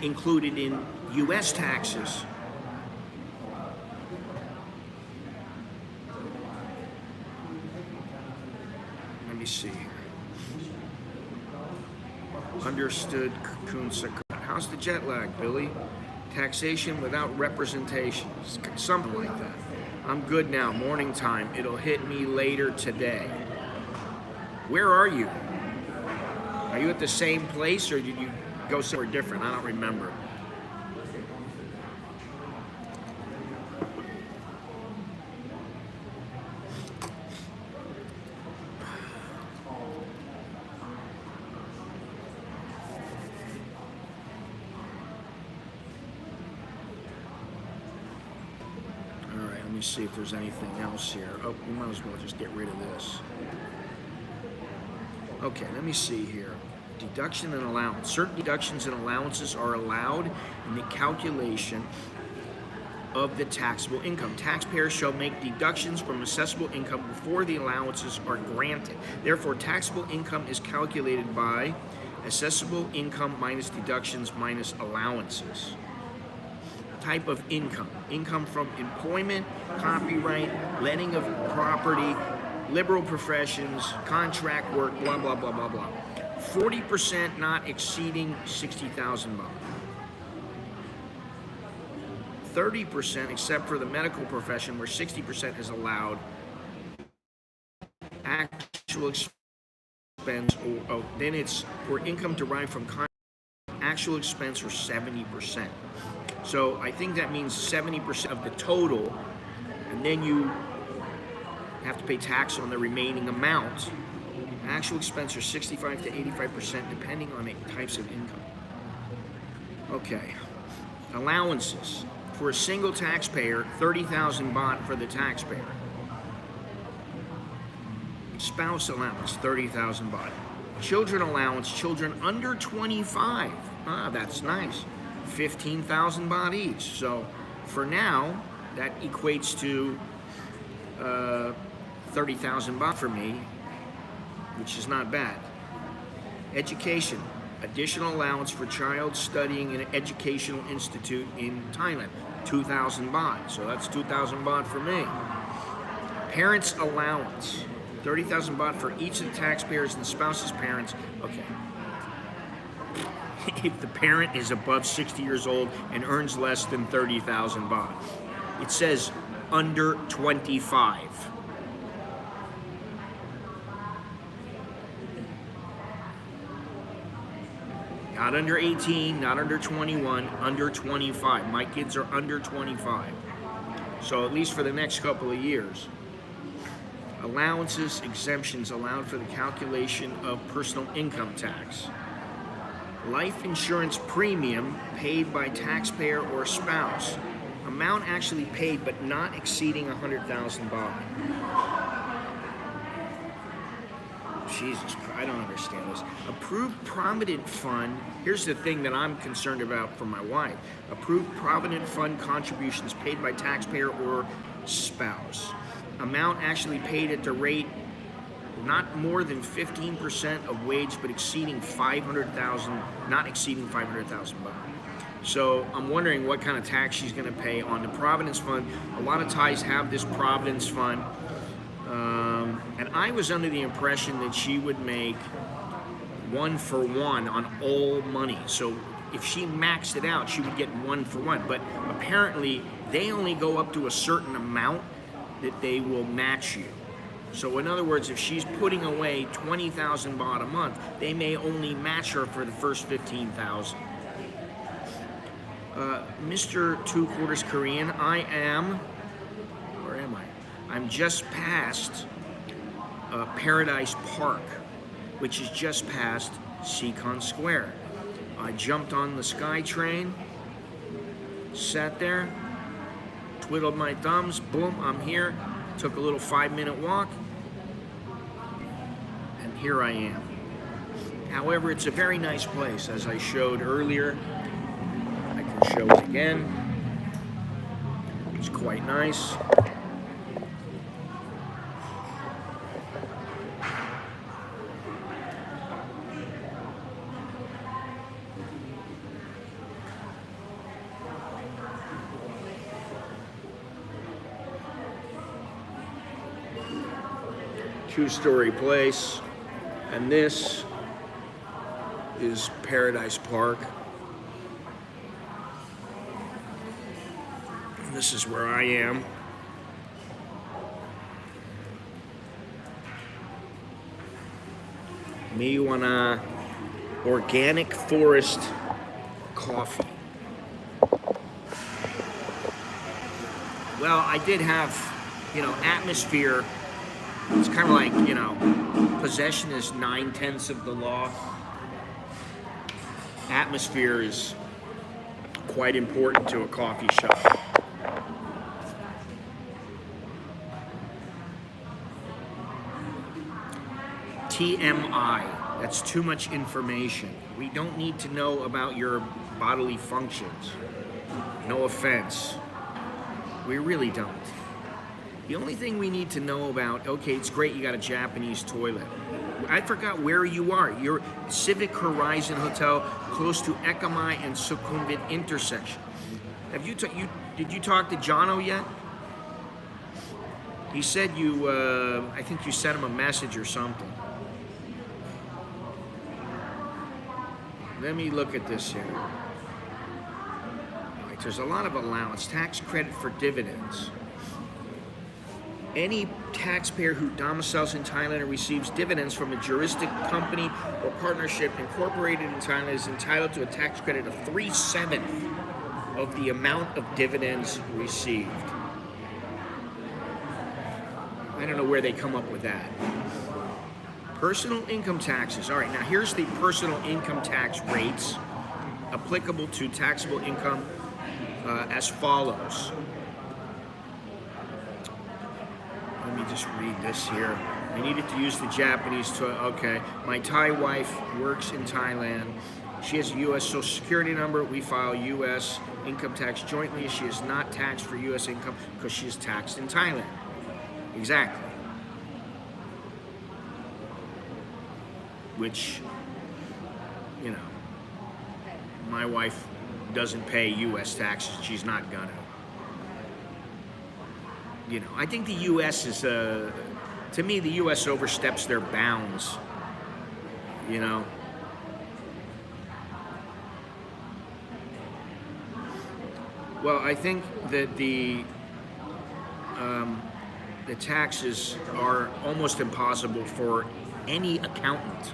included in U.S. taxes. Let me see. Understood, Kunsa. How's the jet lag, Billy? Taxation without representation. Something like that. I'm good now, morning time. It'll hit me later today. Where are you? Are you at the same place or did you go somewhere different? I don't remember. See if there's anything else here. Oh, we might as well just get rid of this. Okay, let me see here. Deduction and allowance. Certain deductions and allowances are allowed in the calculation of the taxable income. Taxpayers shall make deductions from assessable income before the allowances are granted. Therefore, taxable income is calculated by assessable income minus deductions minus allowances. Type of income. Income from employment, copyright, lending of property, liberal professions, contract work, blah, blah, blah, blah, blah. 40% not exceeding 60,000 baht. 30% except for the medical profession where 60% is allowed. Actual expense, then it's for income derived from contract, actual expense or 70%. So I think that means 70% of the total, and then you have to pay tax on the remaining amount. Actual expense are 65 to 85% depending on the types of income. Okay, allowances. For a single taxpayer, 30,000 baht for the taxpayer. Spouse allowance, 30,000 baht. Children allowance, children under 25. Ah, that's nice. 15,000 baht each. So for now, that equates to 30,000 baht for me, which is not bad. Education, additional allowance for child studying in an educational institute in Thailand, 2,000 baht. So that's 2,000 baht for me. Parents allowance, 30,000 baht for each of the taxpayers and the spouse's parents. Okay. If the parent is above 60 years old and earns less than 30,000 baht. It says under 25. Not under 18, not under 21, under 25. My kids are under 25. So at least for the next couple of years. Allowances, exemptions allowed for the calculation of personal income tax. Life insurance premium paid by taxpayer or spouse. Amount actually paid but not exceeding 100,000 baht. Jesus Christ, I don't understand this. Approved Provident Fund. Here's the thing that I'm concerned about for my wife. Approved Provident Fund contributions paid by taxpayer or spouse. Amount actually paid at the rate not more than 15% of wage, but exceeding 500,000, not exceeding 500,000 baht. So I'm wondering what kind of tax she's going to pay on the Providence Fund. A lot of Thais have this Providence Fund, and I was under the impression that she would make 1 for 1 on all money. So if she maxed it out, she would get 1 for 1. But apparently, they only go up to a certain amount that they will match you. So in other words, if she's putting away 20,000 baht a month, they may only match her for the first 15,000. Mr. Two Quarters Korean, where am I? I'm just past Paradise Park, which is just past Seacon Square. I jumped on the SkyTrain, sat there, twiddled my thumbs, boom, I'm here. Took a little 5-minute walk, and here I am. However, it's a very nice place, as I showed earlier. I can show it again. It's quite nice. Two-story place, and this is Paradise Park. And this is where I am. Me want a organic forest coffee. Well, I did have, atmosphere. It's kind of like, possession is 9/10 of the law. Atmosphere is quite important to a coffee shop. TMI, that's too much information. We don't need to know about your bodily functions. No offense. We really don't. The only thing we need to know about, okay, it's great you got a Japanese toilet. I forgot where you are. You're Civic Horizon Hotel, close to Ekamai and Sukhumvit intersection. Did you talk to Jono yet? He said I think you sent him a message or something. Let me look at this here. All right, there's a lot of allowance. Tax credit for dividends. Any taxpayer who domiciles in Thailand or receives dividends from a juristic company or partnership incorporated in Thailand is entitled to a tax credit of 3/7 of the amount of dividends received. I don't know where they come up with that. Personal income taxes. All right, now here's the personal income tax rates applicable to taxable income as follows. Let me just read this here. I needed to use the Japanese toilet. Okay. My Thai wife works in Thailand. She has a U.S. Social Security number. We file U.S. income tax jointly. She is not taxed for U.S. income because she is taxed in Thailand. Exactly. Which, my wife doesn't pay U.S. taxes. She's not gonna. I think the U.S. is, to me, the U.S. oversteps their bounds, Well, I think that the taxes are almost impossible for any accountant.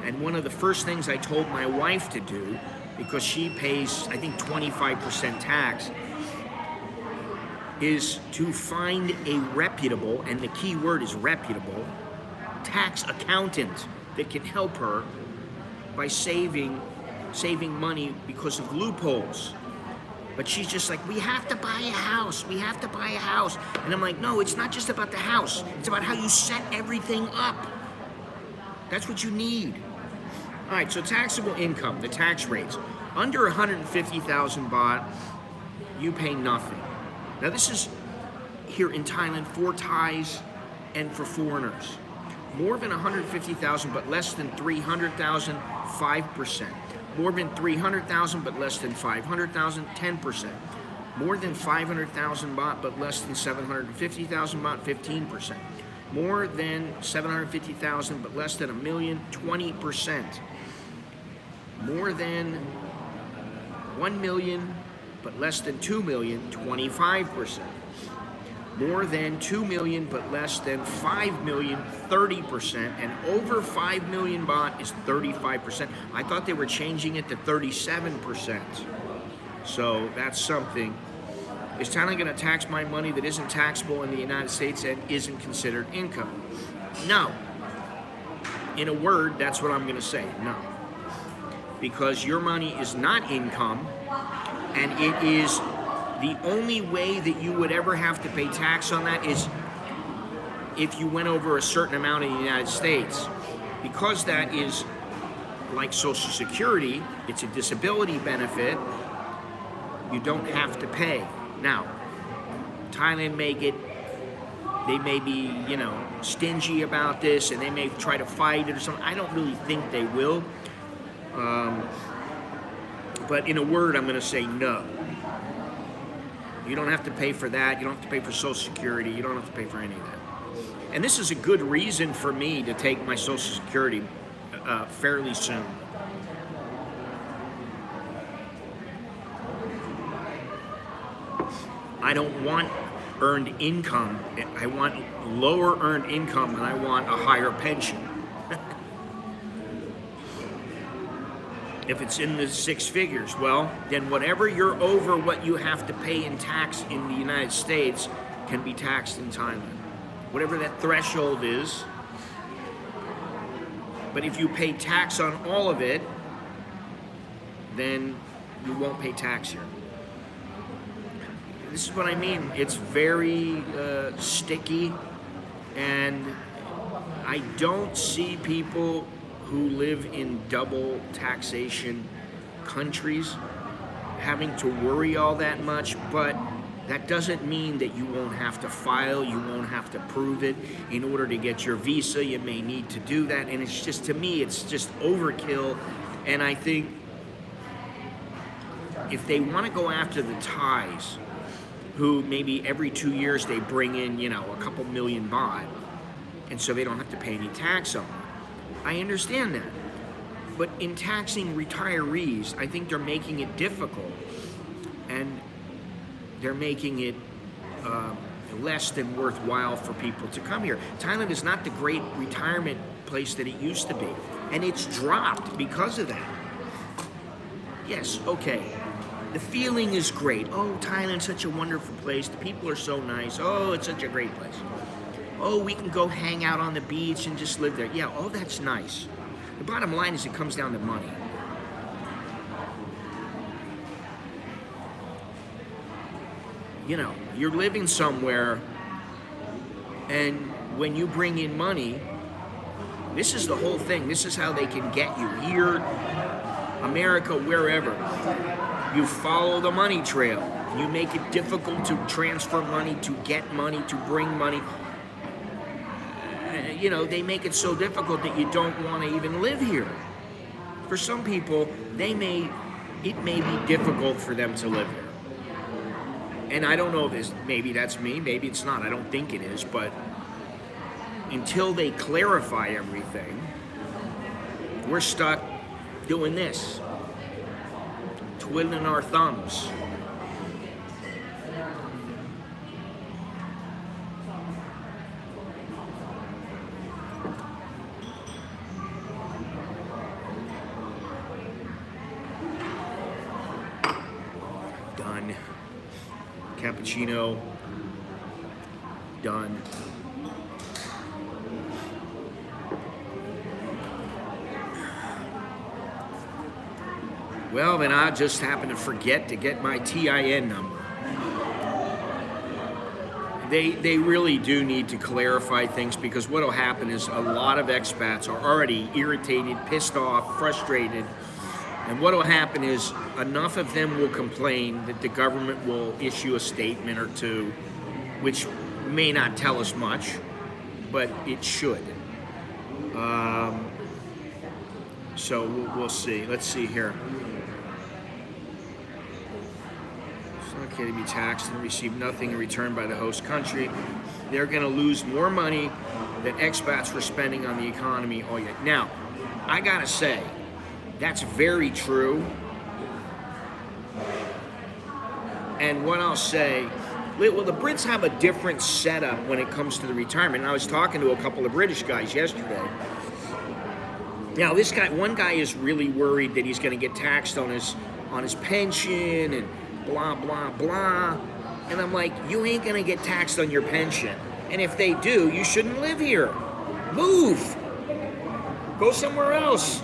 And one of the first things I told my wife to do, because she pays, I think, 25% tax, is to find a reputable, and the key word is reputable, tax accountant that can help her by saving money because of loopholes. But she's just like, we have to buy a house. We have to buy a house. And I'm like, no, it's not just about the house. It's about how you set everything up. That's what you need. All right, so taxable income, the tax rates. Under 150,000 baht, you pay nothing. Now this is here in Thailand for Thais and for foreigners. More than 150,000 but less than 300,000, 5%. More than 300,000 but less than 500,000, 10%. More than 500,000 baht but less than 750,000 baht, 15%. More than 750,000 but less than a million, 20%. More than 1 million but less than 2 million, 25%. More than 2 million but less than 5 million, 30%, and over 5 million baht is 35%. I thought they were changing it to 37%. So that's something. Is Thailand going to tax my money that isn't taxable in the United States and isn't considered income? No. In a word, that's what I'm going to say. No. Because your money is not income, and it is the only way that you would ever have to pay tax on that is if you went over a certain amount in the United States. Because that is like Social Security, it's a disability benefit, you don't have to pay. Now, Thailand they may be, stingy about this, and they may try to fight it or something. I don't really think they will. But in a word, I'm going to say no. You don't have to pay for that. You don't have to pay for Social Security. You don't have to pay for any of that. And this is a good reason for me to take my Social Security fairly soon. I don't want earned income. I want lower earned income, and I want a higher pension. If it's in the 6 figures, well, then whatever you're over what you have to pay in tax in the United States can be taxed in Thailand. Whatever that threshold is. But if you pay tax on all of it, then you won't pay tax here. This is what I mean. It's very sticky, and I don't see people who live in double taxation countries having to worry all that much, but that doesn't mean that you won't have to file, you won't have to prove it. In order to get your visa, you may need to do that, and it's just, to me, it's just overkill. And I think if they want to go after the Thais, who maybe every 2 years they bring in, a couple million baht, and so they don't have to pay any tax on it. I understand that. But in taxing retirees, I think they're making it difficult, and they're making it less than worthwhile for people to come here. Thailand is not the great retirement place that it used to be, and it's dropped because of that. Yes, okay. The feeling is great. Oh, Thailand's such a wonderful place. The people are so nice. Oh, it's such a great place. Oh, we can go hang out on the beach and just live there. Yeah, oh, that's nice. The bottom line is it comes down to money. You're living somewhere, and when you bring in money, this is the whole thing. This is how they can get you here, America, wherever. You follow the money trail. You make it difficult to transfer money, to get money, to bring money. They make it so difficult that you don't want to even live here. For some people, it may be difficult for them to live here. And I don't know if maybe that's me, maybe it's not. I don't think it is, but until they clarify everything, we're stuck doing this, twiddling our thumbs. Done. Cappuccino. Done. Well, then I just happened to forget to get my TIN number. They really do need to clarify things, because what will happen is a lot of expats are already irritated, pissed off, frustrated. And what will happen is enough of them will complain that the government will issue a statement or two, which may not tell us much, but it should. So we'll see. Let's see here. It's not okay to be taxed and receive nothing in return by the host country. They're going to lose more money than expats were spending on the economy all year. Now, I got to say, that's very true. And what I'll say, Well, the Brits have a different setup when it comes to the retirement. And I was talking to a couple of British guys yesterday. Now, one guy is really worried that he's going to get taxed on his pension and blah, blah, blah. And I'm like, you ain't going to get taxed on your pension. And if they do, you shouldn't live here. Move. Go somewhere else.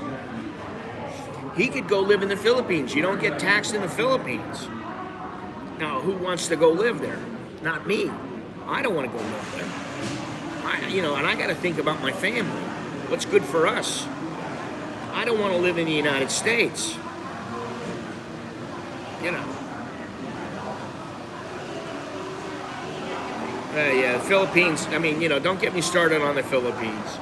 He could go live in the Philippines. You don't get taxed in the Philippines. Now, who wants to go live there? Not me. I don't want to go live there. And I got to think about my family. What's good for us? I don't want to live in the United States. Yeah, the Philippines, don't get me started on the Philippines.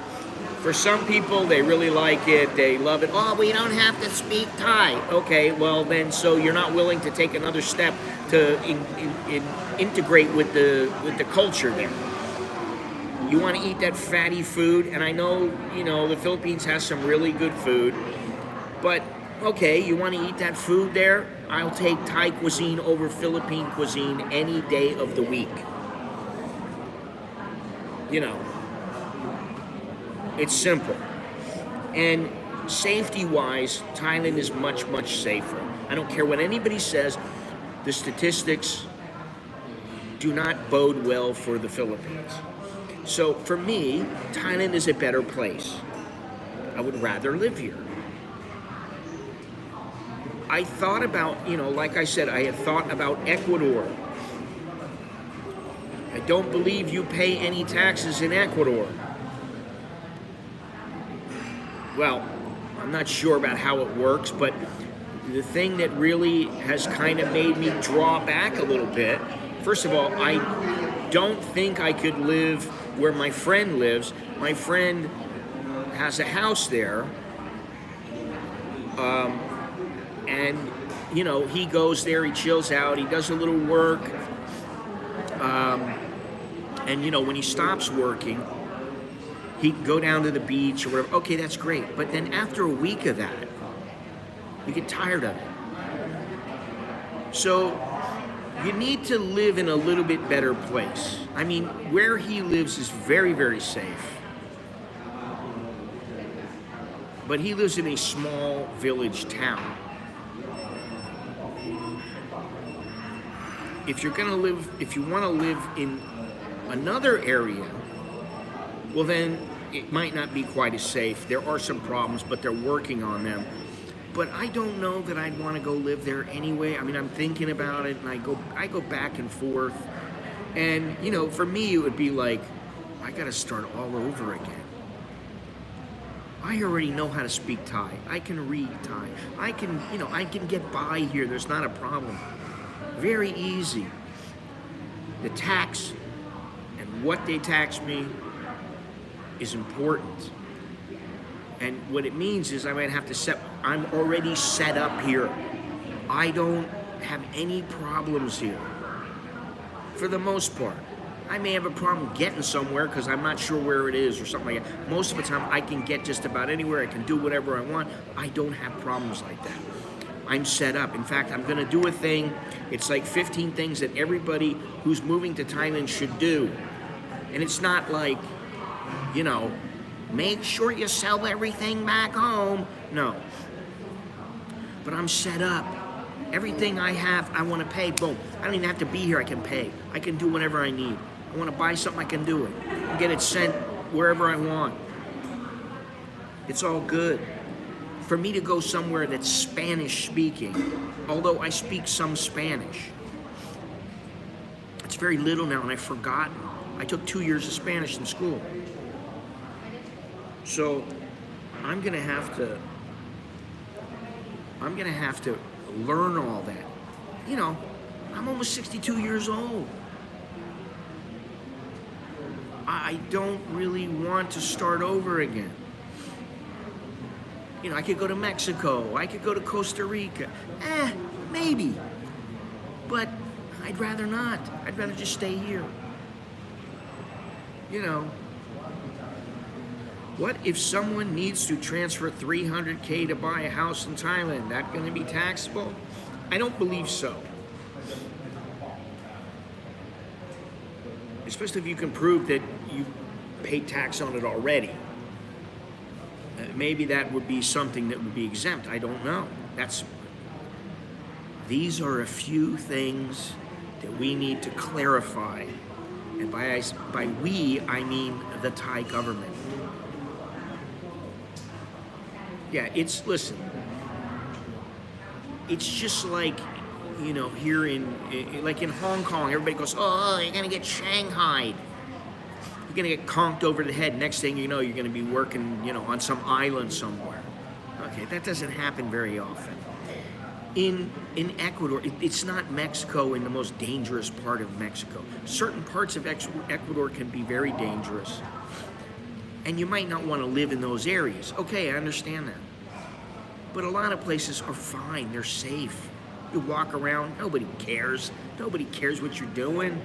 For some people, they really like it. They love it. Oh, we don't have to speak Thai. Okay, well then, so you're not willing to take another step to integrate with the culture there. You want to eat that fatty food, and I know, the Philippines has some really good food, but okay, you want to eat that food there? I'll take Thai cuisine over Philippine cuisine any day of the week. It's simple. And safety-wise, Thailand is much, much safer. I don't care what anybody says, the statistics do not bode well for the Philippines. So for me, Thailand is a better place. I would rather live here. I thought about, like I said, I had thought about Ecuador. I don't believe you pay any taxes in Ecuador. Well, I'm not sure about how it works, but the thing that really has kind of made me draw back a little bit, first of all, I don't think I could live where my friend lives. My friend has a house there, and he goes there, he chills out, he does a little work, and when he stops working, he can go down to the beach or whatever. Okay, that's great, but then after a week of that, you get tired of it. So you need to live in a little bit better place. Where he lives is very, very safe. But he lives in a small village town. If you want to live in another area, well then it might not be quite as safe. There are some problems, but they're working on them. But I don't know that I'd want to go live there anyway. I'm thinking about it, and I go back and forth. And, for me, it would be like, I got to start all over again. I already know how to speak Thai. I can read Thai. I can get by here. There's not a problem. Very easy. The tax and what they tax me is important. And what it means is I might have to I'm already set up here. I don't have any problems here. For the most part. I may have a problem getting somewhere because I'm not sure where it is or something like that. Most of the time I can get just about anywhere. I can do whatever I want. I don't have problems like that. I'm set up. In fact, I'm going to do a thing. It's like 15 things that everybody who's moving to Thailand should do. And it's not like, make sure you sell everything back home. No. But I'm set up. Everything I have, I want to pay. Boom. I don't even have to be here. I can pay. I can do whatever I need. I want to buy something, I can do it. I can get it sent wherever I want. It's all good. For me to go somewhere that's Spanish speaking, although I speak some Spanish, it's very little now and I've forgotten. I took 2 years of Spanish in school. So I'm gonna have to learn all that. I'm almost 62 years old. I don't really want to start over again. I could go to Mexico, I could go to Costa Rica, maybe. But I'd rather not. I'd rather just stay here. What if someone needs to transfer $300K to buy a house in Thailand? That going to be taxable? I don't believe so. especially if you can prove that you paid tax on it already. Maybe that would be something that would be exempt. I don't know. These are a few things that we need to clarify. And by we, I mean the Thai government. Yeah, listen, it's just like, here in Hong Kong, everybody goes, oh, you're gonna get shanghaied. You're gonna get conked over the head. Next thing you know, you're gonna be working, on some island somewhere. Okay, that doesn't happen very often. In Ecuador, it's not Mexico in the most dangerous part of Mexico. Certain parts of Ecuador can be very dangerous. And you might not want to live in those areas. Okay, I understand that. But a lot of places are fine, they're safe. You walk around, nobody cares. Nobody cares what you're doing.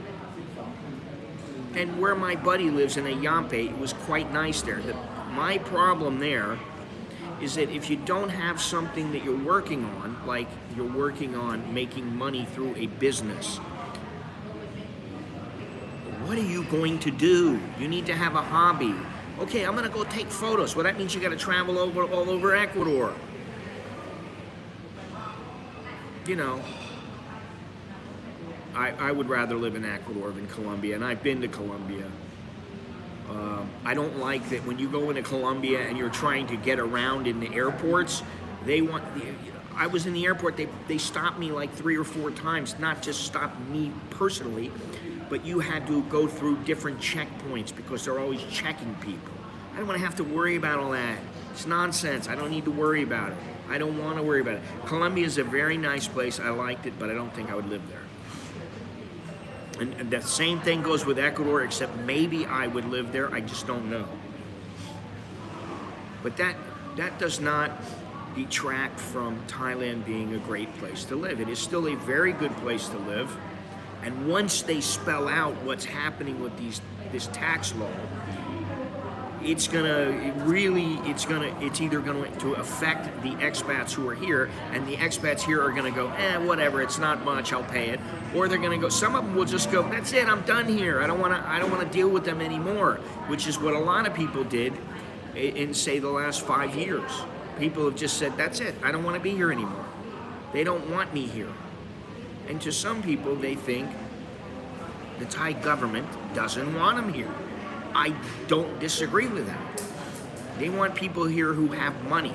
And where my buddy lives in Ayampe, it was quite nice there. My problem there is that if you don't have something that you're working on, like you're working on making money through a business, what are you going to do? You need to have a hobby. Okay, I'm gonna go take photos. Well, that means you gotta travel all over Ecuador. I would rather live in Ecuador than Colombia, and I've been to Colombia. I don't like that when you go into Colombia and you're trying to get around in the airports, I was in the airport, they stopped me like 3 or 4 times, not just stopped me personally, but you had to go through different checkpoints because they're always checking people. I don't want to have to worry about all that. It's nonsense. I don't need to worry about it. I don't want to worry about it. Colombia is a very nice place. I liked it, but I don't think I would live there. And the same thing goes with Ecuador, except maybe I would live there. I just don't know. But that does not detract from Thailand being a great place to live. It is still a very good place to live. And once they spell out what's happening with this tax law, it's either going to affect the expats who are here, and the expats here are going to go, whatever, it's not much, I'll pay it. Or they're going to go, some of them will just go, that's it, I'm done here. I don't want to deal with them anymore, which is what a lot of people did in, say, the last 5 years. People have just said, that's it, I don't want to be here anymore. They don't want me here. And to some people, they think the Thai government doesn't want them here. I don't disagree with that. They want people here who have money.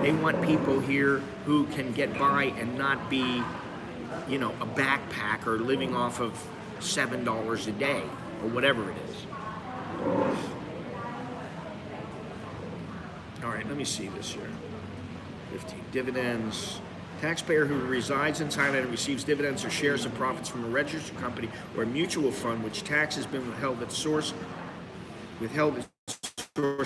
They want people here who can get by and not be, a backpacker living off of $7 a day or whatever it is. All right, let me see this here. 15, dividends. Taxpayer who resides in Thailand and receives dividends or shares of profits from a registered company or a mutual fund which tax has been withheld at source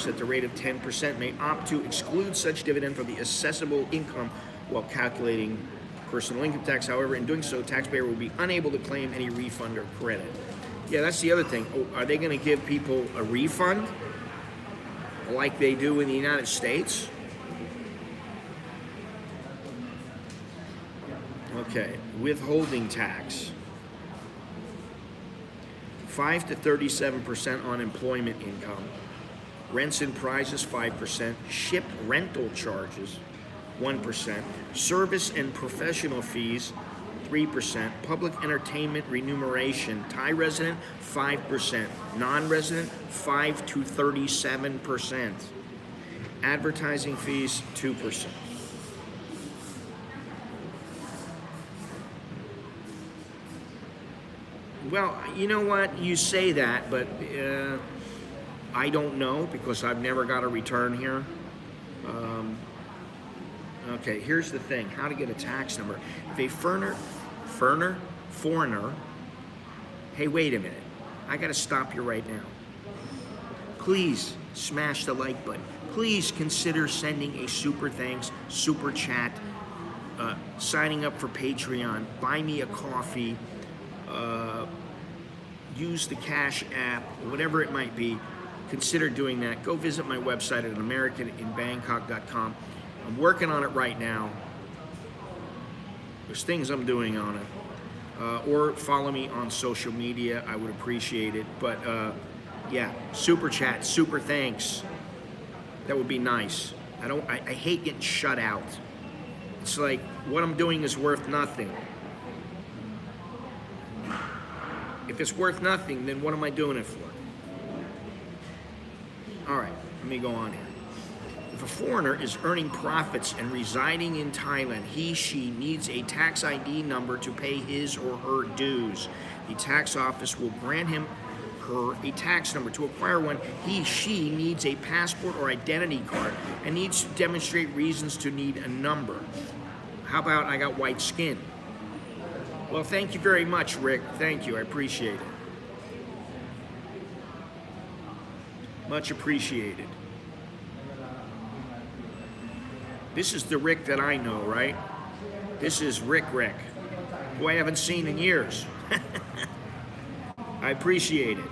at the rate of 10% may opt to exclude such dividend from the assessable income while calculating personal income tax. However, in doing so, taxpayer will be unable to claim any refund or credit. Yeah, that's the other thing. Are they going to give people a refund like they do in the United States? Okay, withholding tax. 5 to 37% on employment income. Rents and prizes, 5%. Ship rental charges, 1%. Service and professional fees, 3%. Public entertainment remuneration, Thai resident, 5%. Non-resident, 5 to 37%. Advertising fees, 2%. Well, you know what? You say that, but I don't know because I've never got a return here. Okay, here's the thing. How to get a tax number. If a foreigner, hey, wait a minute. I got to stop you right now. Please smash the like button. Please consider sending a super thanks, super chat, signing up for Patreon, buy me a coffee, use the Cash app, whatever it might be. Consider doing that. Go visit my website at americaninbangkok.com. I'm working on it right now. There's things I'm doing on it. or follow me on social media. I would appreciate it. But yeah, super chat, super thanks. That would be nice. I hate getting shut out. It's like what I'm doing is worth nothing. If it's worth nothing, then what am I doing it for? All right, let me go on here. If a foreigner is earning profits and residing in Thailand, she needs a tax ID number to pay his or her dues. The tax office will grant her a tax number. To acquire one, she needs a passport or identity card and needs to demonstrate reasons to need a number. How about I got white skin? Well, thank you very much, Rick. Thank you, I appreciate it. Much appreciated. This is the Rick that I know, right? This is Rick, who I haven't seen in years. I appreciate it.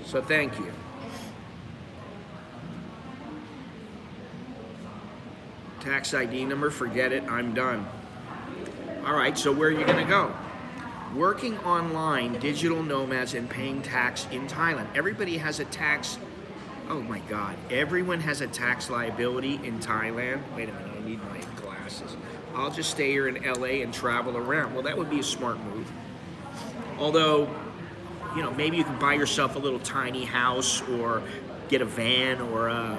So thank you. Tax ID number, forget it, I'm done. All right, so where are you gonna go? Working online, digital nomads, and paying tax in Thailand. Everybody has a tax, oh my God, everyone has a tax liability in Thailand. Wait a minute, I need my glasses. I'll just stay here in LA and travel around. Well, that would be a smart move. Although, you know, maybe you can buy yourself a little tiny house or get a van or a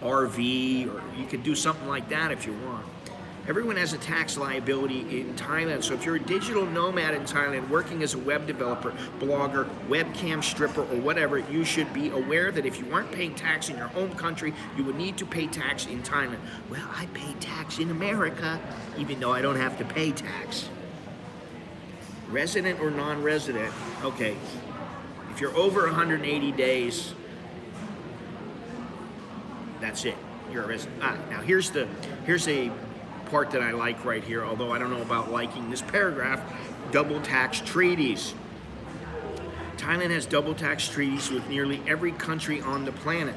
RV, or you could do something like that if you want. Everyone has a tax liability in Thailand. So if you're a digital nomad in Thailand working as a web developer, blogger, webcam stripper, or whatever, you should be aware that if you aren't paying tax in your home country, you would need to pay tax in Thailand. Well, I pay tax in America, even though I don't have to pay tax. Resident or non-resident, okay. If you're over 180 days, that's it. You're a resident. Now here's a part that I like right here, although I don't know about liking this paragraph. Double tax treaties. Thailand has double tax treaties with nearly every country on the planet.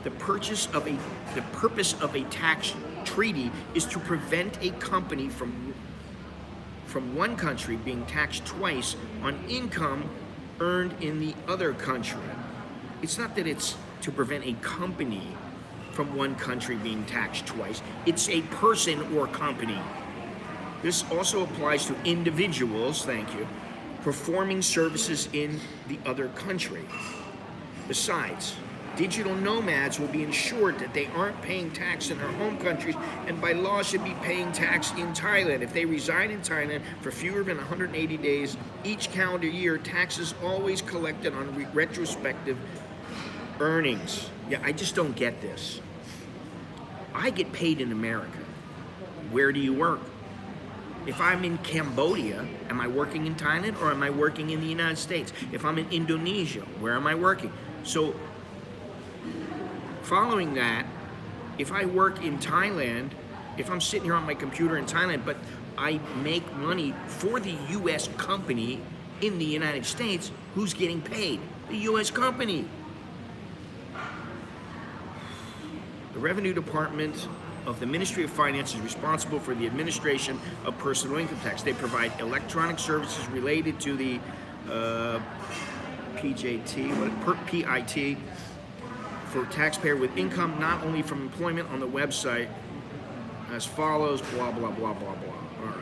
The purpose of a tax treaty is to prevent a company from one country being taxed twice on income earned in the other country. It's not that it's to prevent a company from one country being taxed twice. It's a person or company. This also applies to individuals, thank you, performing services in the other country. Besides, digital nomads will be ensured that they aren't paying tax in their home countries and by law should be paying tax in Thailand. If they reside in Thailand for fewer than 180 days each calendar year, taxes always collected on retrospective earnings. Yeah, I just don't get this. I get paid in America. Where do you work? If I'm in Cambodia, am I working in Thailand or am I working in the United States? If I'm in Indonesia, where am I working? So, following that, if I work in Thailand, if I'm sitting here on my computer in Thailand, but I make money for the U.S. company in the United States, who's getting paid? The U.S. company. The Revenue Department of the Ministry of Finance is responsible for the administration of personal income tax. They provide electronic services related to the PIT for taxpayer with income not only from employment on the website as follows, blah, blah, blah, blah, blah. All right.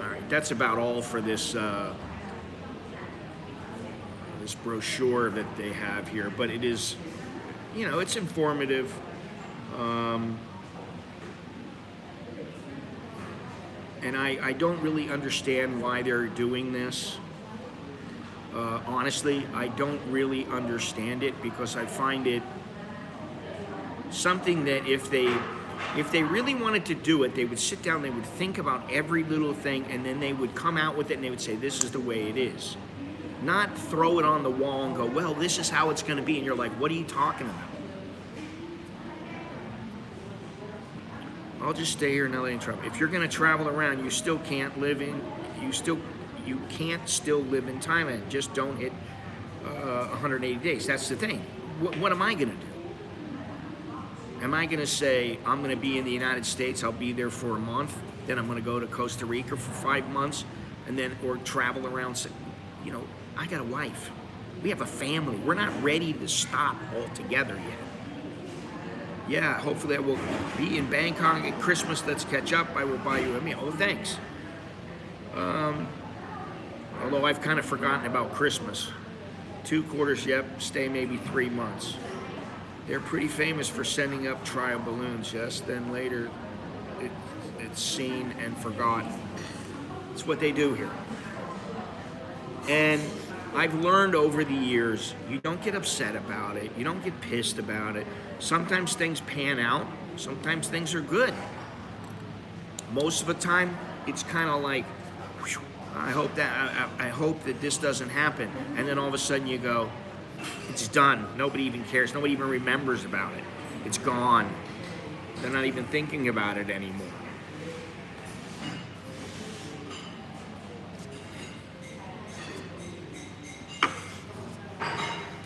All right, that's about all for this this brochure that they have here, but it is, you know, it's informative. And I don't really understand why they're doing this. Honestly, I don't really understand it because I find it something that if they really wanted to do it, they would sit down, they would think about every little thing, and then they would come out with it and they would say, this is the way it is. Not throw it on the wall and go, well, this is how it's going to be. And you're like, what are you talking about? I'll just stay here and not let you travel. If you're going to travel around, you still can't live in, you can't still live in Thailand. Just don't hit 180 days. That's the thing. What am I going to do? Am I going to say, I'm going to be in the United States, I'll be there for a month, then I'm going to go to Costa Rica for 5 months, and then, or travel around? You know, I got a wife. We have a family. We're not ready to stop altogether yet. Yeah, hopefully I will be in Bangkok at Christmas. Let's catch up. I will buy you a meal. Oh, thanks. Although I've kind of forgotten about Christmas. 2 quarters, yep, stay maybe 3 months. They're pretty famous for sending up trial balloons, yes, then later it's seen and forgotten. It's what they do here. And I've learned over the years, you don't get upset about it, you don't get pissed about it. Sometimes things pan out, sometimes things are good. Most of the time, it's kind of like, whew, I hope that this doesn't happen. And then all of a sudden you go, it's done. Nobody even cares. Nobody even remembers about it. It's gone. They're not even thinking about it anymore.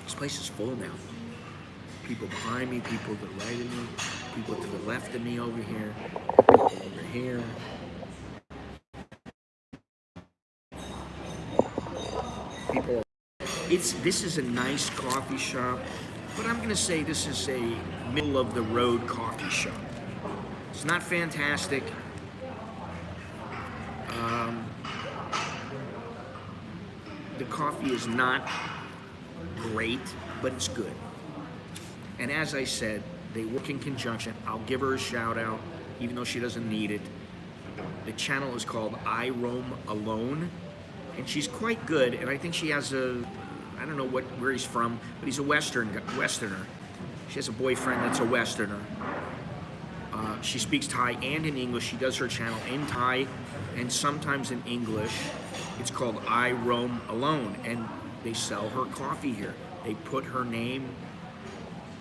This place is full now. People behind me, people to the right of me, people to the left of me over here, over here. People. This is a nice coffee shop, but I'm going to say this is a middle of the road coffee shop. It's not fantastic. The coffee is not great, but it's good. And as I said, they work in conjunction. I'll give her a shout out, even though she doesn't need it. The channel is called I Roam Alone, and she's quite good. And I think she has I don't know where he's from, but he's a Westerner. She has a boyfriend that's a Westerner. She speaks Thai and in English. She does her channel in Thai and sometimes in English. It's called I Roam Alone, and they sell her coffee here. They put her name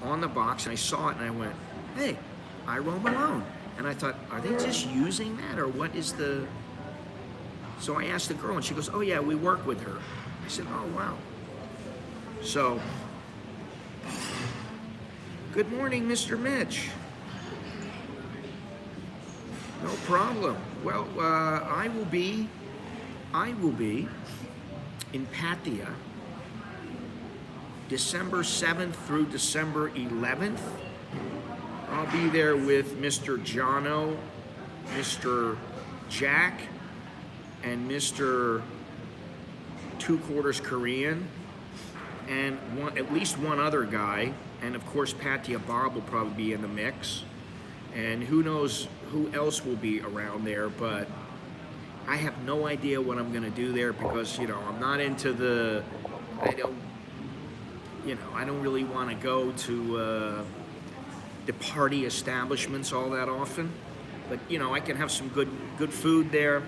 on the box, and I saw it, and I went, hey, I Roam Alone. And I thought, are they just using that, or what is the... So I asked the girl, and she goes, oh yeah, we work with her. I said, oh wow. So, good morning, Mr. Mitch. No problem. Well, I will be in Pattaya December 7th through December 11th. I'll be there with Mr. Jono, Mr. Jack, and Mr. 2 quarters Korean, and at least one other guy, and of course Pattaya Bob will probably be in the mix, and who knows who else will be around there, but I have no idea what I'm gonna do there because, you know, I'm not into the, I don't really want to go to the party establishments all that often, but you know, I can have some good food there.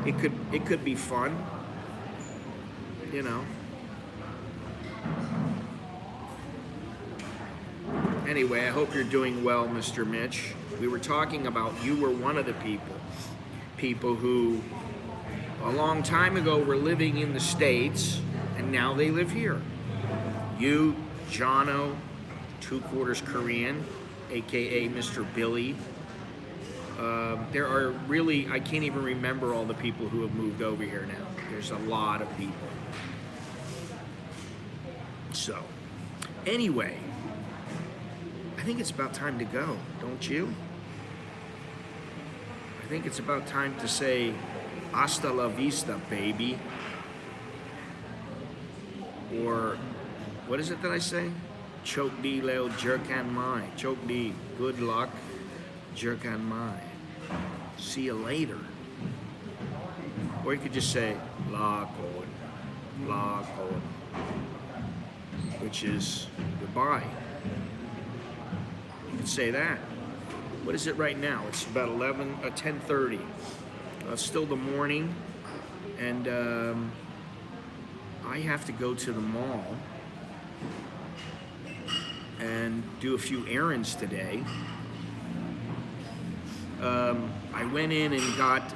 It could be fun, you know. Anyway, I hope you're doing well, Mr. Mitch. We were talking about you were one of the people who a long time ago were living in the States and now they live here. You, Jono, 2 quarters Korean, aka Mr. Billy. There are really, I can't even remember all the people who have moved over here now. There's a lot of people. So, anyway, I think it's about time to go, don't you? I think it's about time to say, hasta la vista, baby. Or, what is it that I say? Chok di leo jerkan mai. Chok di, good luck, jerkan mai. See you later. Or you could just say, la kon, which is goodbye. You could say that. What is it right now? It's about 10:30. It's still the morning, and I have to go to the mall and do a few errands today. I went in and got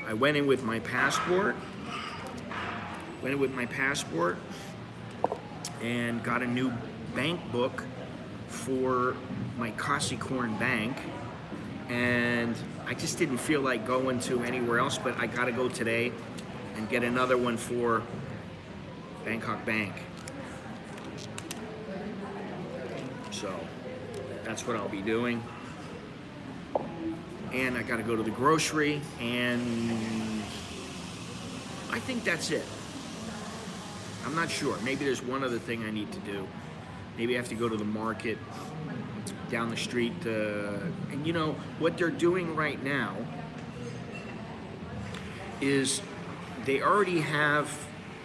I went in with my passport. And got a new bank book for my Corn bank, and I just didn't feel like going to anywhere else, but I gotta go today and get another one for Bangkok Bank. So that's what I'll be doing. And I gotta go to the grocery, and I think that's it. I'm not sure. Maybe there's one other thing I need to do. Maybe I have to go to the market down the street. And you know, what they're doing right now is they already have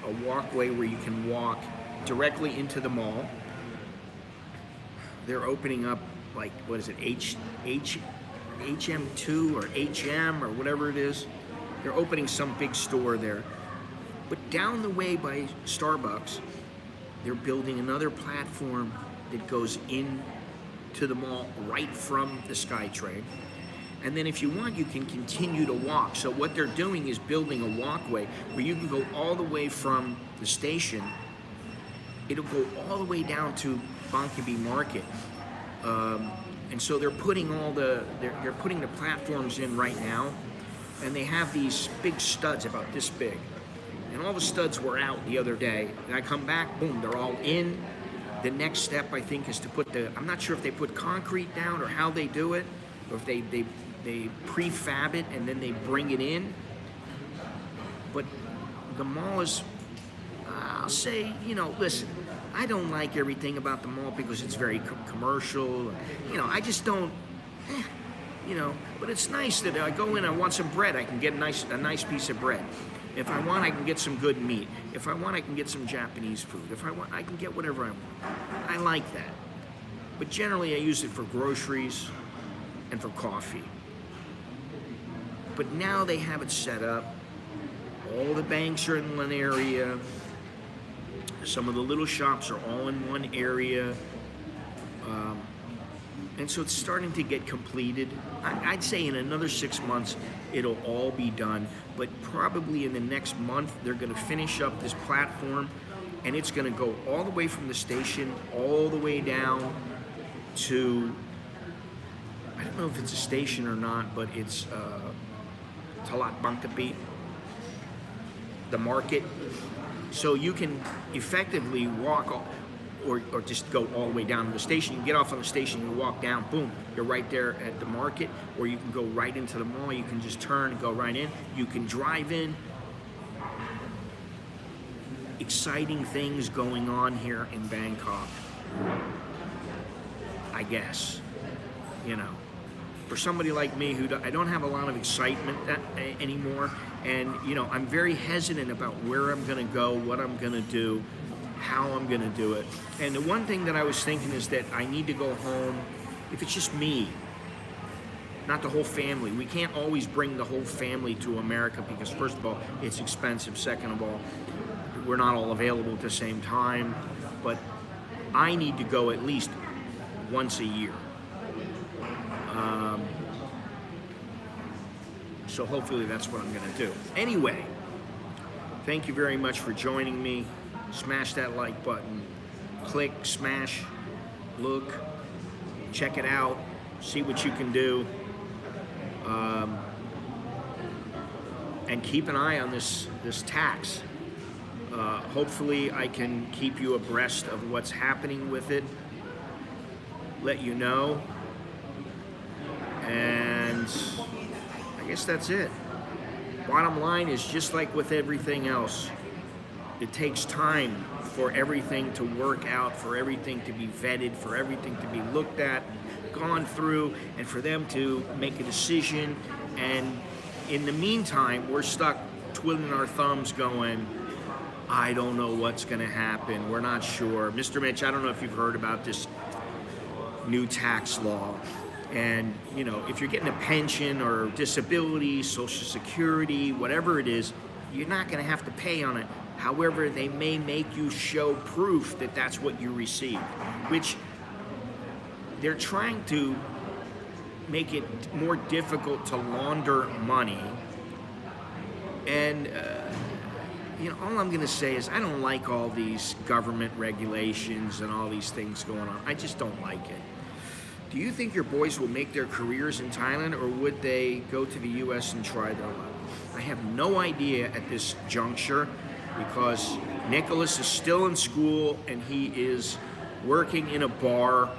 a walkway where you can walk directly into the mall. They're opening up, like, what is it, HM2 or HM or whatever it is. They're opening some big store there. But down the way by Starbucks, they're building another platform that goes in to the mall right from the SkyTrain. And then if you want, you can continue to walk. So what they're doing is building a walkway where you can go all the way from the station. It'll go all the way down to Bangkok Market. And so they're putting they're putting the platforms in right now, and they have these big studs about this big. And all the studs were out the other day. And I come back, boom, they're all in. The next step, I think, is to put I'm not sure if they put concrete down or how they do it, or if they prefab it and then they bring it in. But the mall is, I'll say, you know, listen, I don't like everything about the mall because it's very commercial. You know, I just don't, you know, but it's nice that I go in, I want some bread, I can get a nice piece of bread. If I want, I can get some good meat. If I want, I can get some Japanese food. If I want, I can get whatever I want. I like that. But generally, I use it for groceries and for coffee. But now they have it set up. All the banks are in one area. Some of the little shops are all in one area. And so it's starting to get completed. I'd say in another 6 months, it'll all be done. But probably in the next month, they're gonna finish up this platform, and it's gonna go all the way from the station, all the way down to, I don't know if it's a station or not, but it's Talat Bangkok, the market. So you can effectively walk or just go all the way down to the station. You get off on the station, you walk down, boom, you're right there at the market, or you can go right into the mall. You can just turn and go right in. You can drive in. Exciting things going on here in Bangkok, I guess, you know. For somebody like me I don't have a lot of excitement anymore, and you know, I'm very hesitant about where I'm gonna go, what I'm gonna do, how I'm gonna do it. And the one thing that I was thinking is that I need to go home, if it's just me, not the whole family. We can't always bring the whole family to America because first of all, it's expensive. Second of all, we're not all available at the same time. But I need to go at least once a year. So hopefully that's what I'm gonna do. Anyway, thank you very much for joining me. Smash that like button. Click, smash, look, check it out, see what you can do. And keep an eye on this tax. Hopefully I can keep you abreast of what's happening with it, let you know, and I guess that's it. Bottom line is, just like with everything else, it takes time for everything to work out, for everything to be vetted, for everything to be looked at, gone through, and for them to make a decision. And in the meantime, we're stuck twiddling our thumbs going, I don't know what's gonna happen, we're not sure. Mr. Mitch, I don't know if you've heard about this new tax law. And you know, if you're getting a pension or disability, Social Security, whatever it is, you're not gonna have to pay on it. However, they may make you show proof that that's what you received, which they're trying to make it more difficult to launder money. And all I'm going to say is I don't like all these government regulations and all these things going on. I just don't like it. Do you think your boys will make their careers in Thailand, or would they go to the U.S. and try their luck? I have no idea at this juncture, because Nicholas is still in school and he is working in a bar.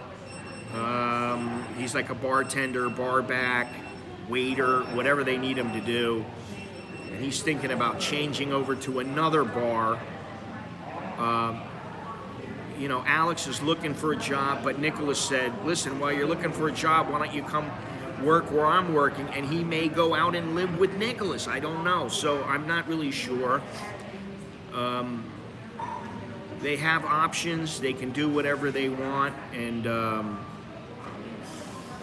He's like a bartender, bar back, waiter, whatever they need him to do. And he's thinking about changing over to another bar. Alex is looking for a job, but Nicholas said, listen, while you're looking for a job, why don't you come work where I'm working? And he may go out and live with Nicholas. I don't know. So I'm not really sure. They have options. They can do whatever they want. And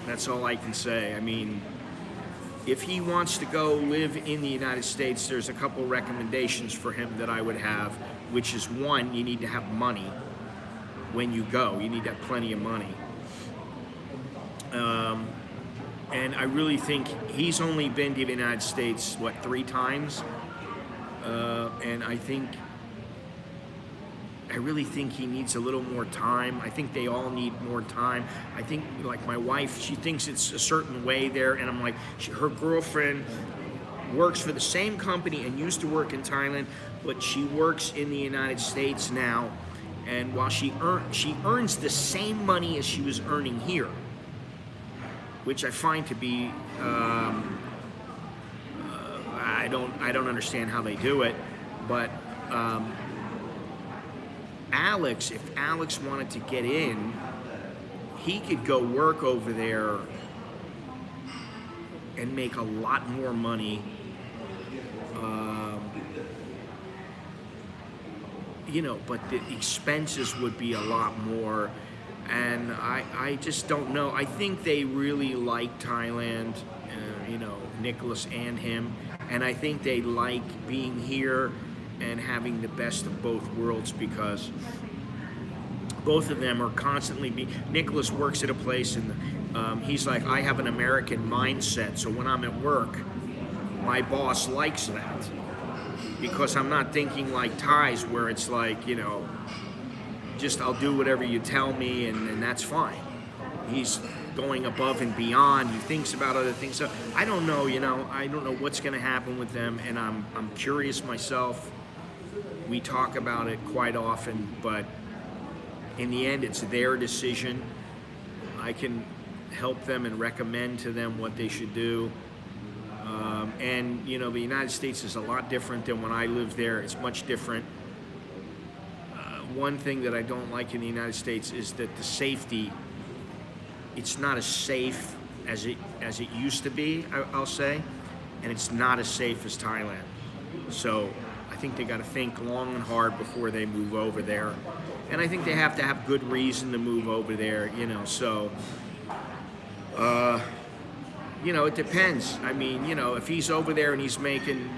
that's all I can say. I mean, if he wants to go live in the United States, there's a couple recommendations for him that I would have, which is, one, you need to have money when you go. You need to have plenty of money. And I really think he's only been to the United States, 3 times? And I really think he needs a little more time. I think they all need more time. I think, like my wife, she thinks it's a certain way there, and I'm like, her girlfriend works for the same company and used to work in Thailand, but she works in the United States now, and while she earns the same money as she was earning here, which I find to be, I don't understand how they do it, but if Alex wanted to get in, he could go work over there and make a lot more money. But the expenses would be a lot more. And I just don't know. I think they really like Thailand, Nicholas and him. And I think they like being here and having the best of both worlds, because both of them are constantly Nicholas works at a place and he's like, I have an American mindset, so when I'm at work, my boss likes that, because I'm not thinking like Thais, where it's like, just I'll do whatever you tell me and that's fine. He's going above and beyond. He thinks about other things. So I don't know, I don't know what's going to happen with them, and I'm curious myself. We talk about it quite often, but in the end, it's their decision. I can help them and recommend to them what they should do. And the United States is a lot different than when I lived there. It's much different. One thing that I don't like in the United States is that the safety, it's not as safe as it used to be, I'll say, and it's not as safe as Thailand. So I think they got to think long and hard before they move over there. And I think they have to have good reason to move over there, so, it depends. I mean, if he's over there and he's making,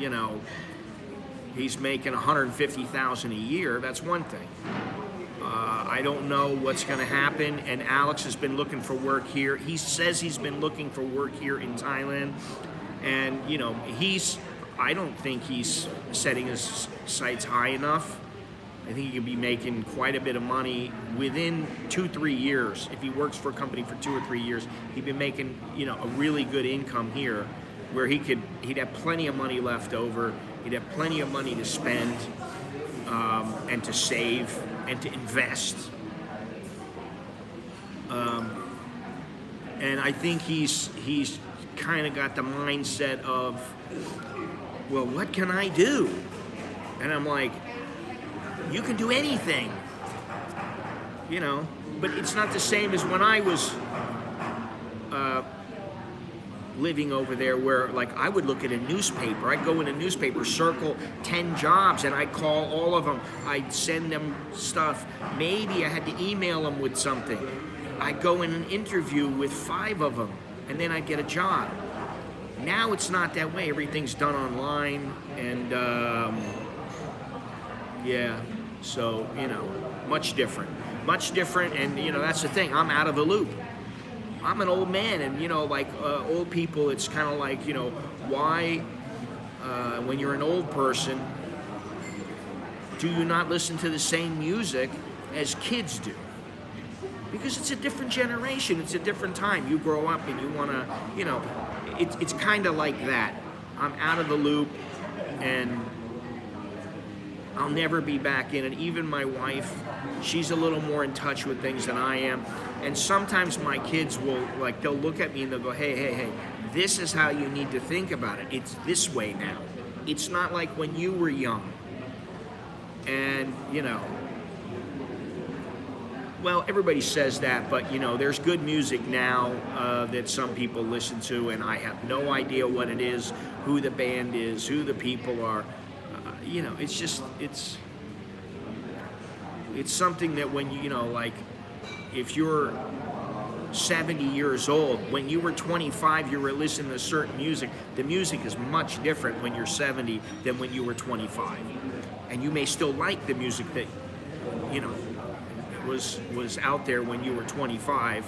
he's making $150,000 a year, that's one thing. I don't know what's going to happen, and Alex has been looking for work here. He says he's been looking for work here in Thailand, and, I don't think he's setting his sights high enough. I think he could be making quite a bit of money within 2-3 years. If he works for a company for 2 or 3 years, he'd be making, a really good income here, where he'd have plenty of money left over. He'd have plenty of money to spend, and to save and to invest. And I think he's kind of got the mindset of, well, what can I do? And I'm like, you can do anything, but it's not the same as when I was living over there, where like I would look at a newspaper. I'd go in a newspaper, circle 10 jobs, and I'd call all of them. I'd send them stuff. Maybe I had to email them with something. I'd go in an interview with 5 of them, and then I'd get a job. Now it's not that way. Everything's done online, and so much different, and that's the thing. I'm out of the loop. I'm an old man, and old people, it's kind of like, why when you're an old person, do you not listen to the same music as kids do? Because it's a different generation, it's a different time. You grow up and you want to, you know, it's kind of like that. I'm out of the loop and I'll never be back in it. Even my wife, she's a little more in touch with things than I am. And sometimes my kids will, like, they'll look at me and they'll go, hey, this is how you need to think about it. It's this way now. It's not like when you were young. And, you know, well, everybody says that, but, you know, there's good music now that some people listen to, and I have no idea what it is, who the band is, who the people are. You know, it's just, it's something that when you know, like, if you're 70 years old, when you were 25, you were listening to certain music. The music is much different when you're 70 than when you were 25. And you may still like the music that, you know, was out there when you were 25.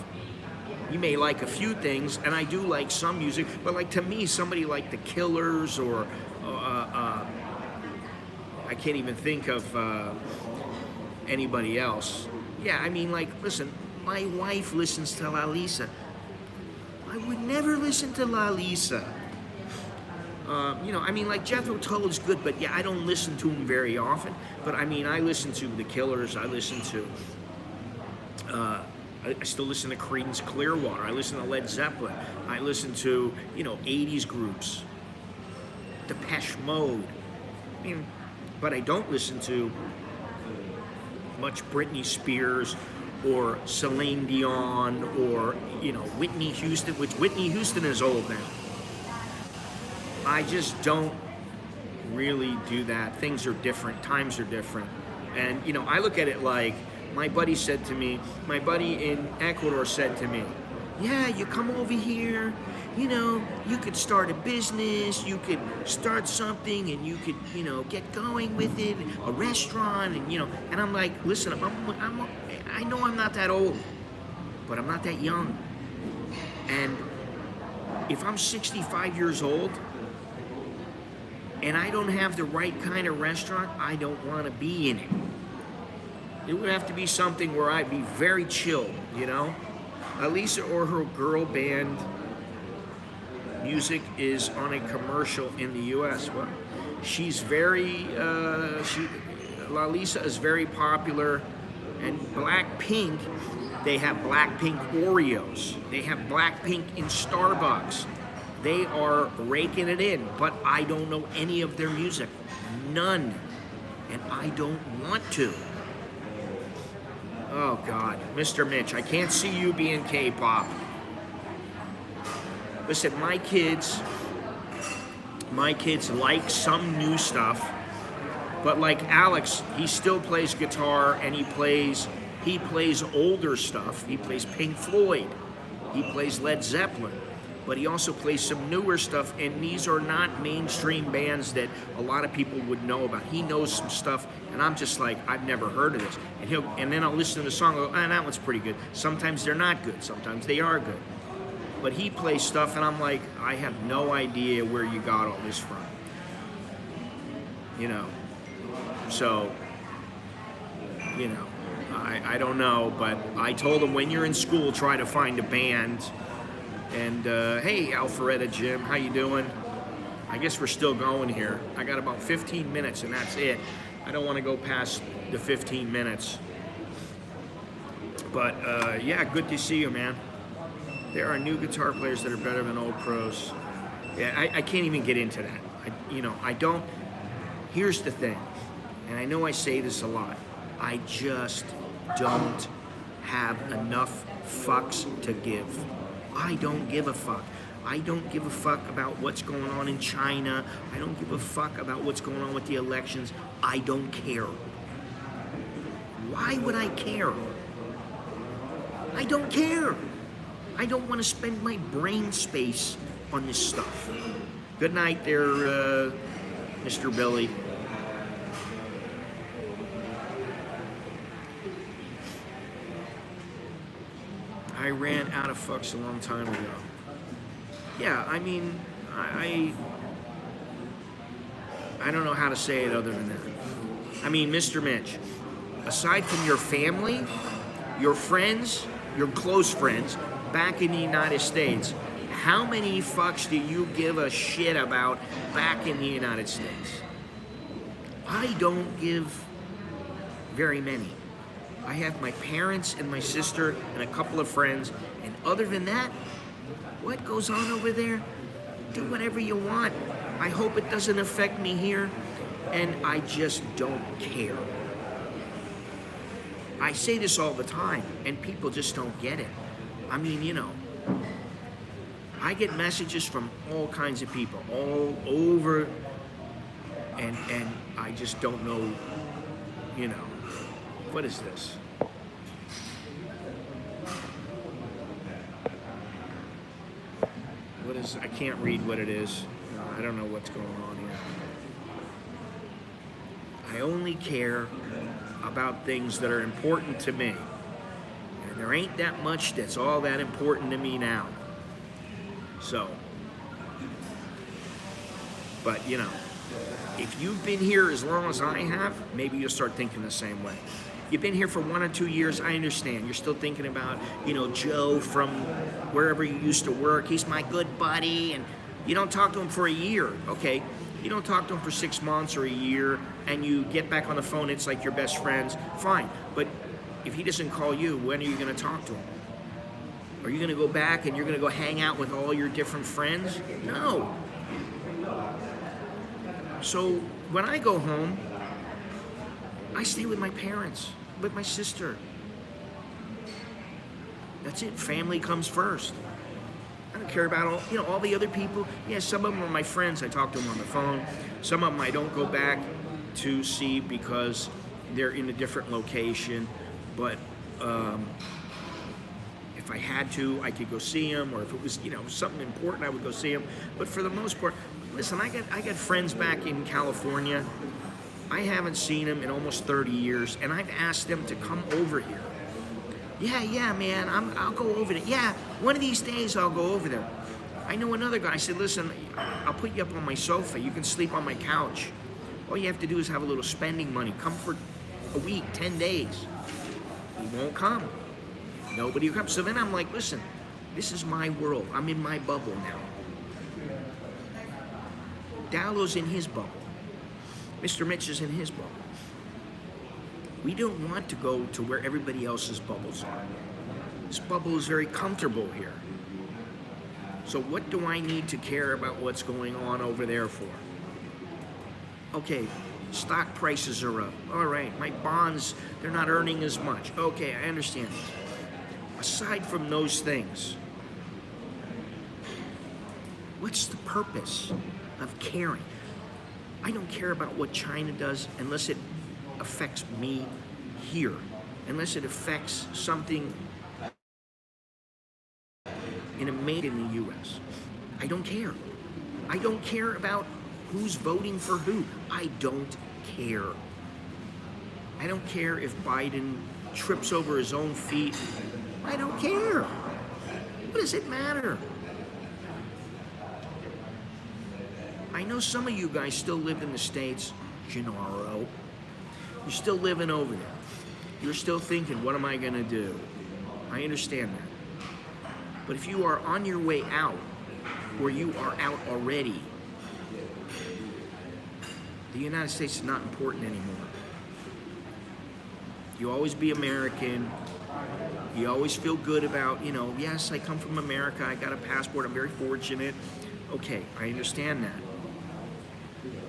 You may like a few things, and I do like some music, but like to me, somebody like the Killers or I can't even think of anybody else. Yeah, I mean, like, listen, my wife listens to La Lisa. I would never listen to La Lisa. You know, I mean, like, Jethro Tull is good, but yeah, I don't listen to him very often. But I mean, I listen to the Killers. I listen to I still listen to Creedence Clearwater. I listen to Led Zeppelin. I listen to, you know, 80s groups, Depeche Mode. I mean, but I don't listen to much Britney Spears or Celine Dion or, you know, Whitney Houston, which Whitney Houston is old now. I just don't really do that. Things are different. Times are different. And, you know, I look at it like, my buddy in Ecuador said to me, yeah, you come over here, you know, you could start a business, you could start something, and you could, you know, get going with it, a restaurant, and, you know, and I'm like, listen, I know I'm not that old, but I'm not that young. And if I'm 65 years old, and I don't have the right kind of restaurant, I don't want to be in it. It would have to be something where I'd be very chill, you know? Lisa or her girl band music is on a commercial in the U.S. Well, she's very, La Lisa is very popular, and Blackpink, they have Blackpink Oreos. They have Blackpink in Starbucks. They are raking it in, but I don't know any of their music. None. And I don't want to. Oh, God. Mr. Mitch, I can't see you being K-pop. Listen, my kids like some new stuff, but like Alex, he still plays guitar and he plays older stuff. He plays Pink Floyd. He plays Led Zeppelin. But he also plays some newer stuff, and these are not mainstream bands that a lot of people would know about. He knows some stuff, and I'm just like, I've never heard of this. And then I'll listen to the song and go, that one's pretty good. Sometimes they're not good, sometimes they are good. But he plays stuff, and I'm like, I have no idea where you got all this from. You know, so, you know, I don't know, but I told him, when you're in school, try to find a band. And hey, Alpharetta Jim, how you doing? I guess we're still going here. I got about 15 minutes and that's it. I don't want to go past the 15 minutes. But yeah, good to see you, man. There are new guitar players that are better than old pros. Yeah, I can't even get into that. I don't. Here's the thing, and I know I say this a lot. I just don't have enough fucks to give. I don't give a fuck. I don't give a fuck about what's going on in China. I don't give a fuck about what's going on with the elections. I don't care. Why would I care? I don't care. I don't want to spend my brain space on this stuff. Good night there, Mr. Billy. I ran out of fucks a long time ago. Yeah, I mean, I don't know how to say it other than that. I mean, Mr. Mitch, aside from your family, your friends, your close friends back in the United States, how many fucks do you give a shit about back in the United States? I don't give very many. I have my parents and my sister and a couple of friends, and other than that, what goes on over there? Do whatever you want. I hope it doesn't affect me here, and I just don't care. I say this all the time, and people just don't get it. I mean, you know, I get messages from all kinds of people, all over, and I just don't know, you know, what is this? What is, I can't read what it is. I don't know what's going on here. I only care about things that are important to me. And there ain't that much that's all that important to me now. So, but you know, if you've been here as long as I have, maybe you'll start thinking the same way. You've been here for 1 or 2 years, I understand. You're still thinking about, you know, Joe from wherever you used to work. He's my good buddy, and you don't talk to him for a year. Okay, you don't talk to him for 6 months or a year, and you get back on the phone, it's like your best friends. Fine, but if he doesn't call you, when are you going to talk to him? Are you going to go back and you're going to go hang out with all your different friends? No. So when I go home, I stay with my parents, with my sister. That's it. Family comes first. I don't care about all, you know, all the other people. Yeah, some of them are my friends. I talk to them on the phone. Some of them I don't go back to see because they're in a different location. But if I had to, I could go see them, or if it was, you know, something important, I would go see them. But for the most part, listen, I got friends back in California. I haven't seen them in almost 30 years, and I've asked them to come over here. Yeah, man, I'll go over there. Yeah, one of these days I'll go over there. I know another guy. I said, listen, I'll put you up on my sofa. You can sleep on my couch. All you have to do is have a little spending money. Come for a week, 10 days. He won't come. Nobody will come. So then I'm like, listen, this is my world. I'm in my bubble now. Dowlow's in his bubble. Mr. Mitch is in his bubble. We don't want to go to where everybody else's bubbles are. This bubble is very comfortable here. So what do I need to care about what's going on over there for? Okay, stock prices are up. All right, my bonds, they're not earning as much. Okay, I understand. Aside from those things, what's the purpose of caring? I don't care about what China does unless it affects me here, unless it affects something made in the U.S. I don't care. I don't care about who's voting for who. I don't care. I don't care if Biden trips over his own feet. I don't care. What does it matter? I know some of you guys still live in the States, Gennaro. You're still living over there. You're still thinking, what am I going to do? I understand that. But if you are on your way out, or you are out already, the United States is not important anymore. You always be American. You always feel good about, you know, yes, I come from America. I got a passport. I'm very fortunate. Okay, I understand that.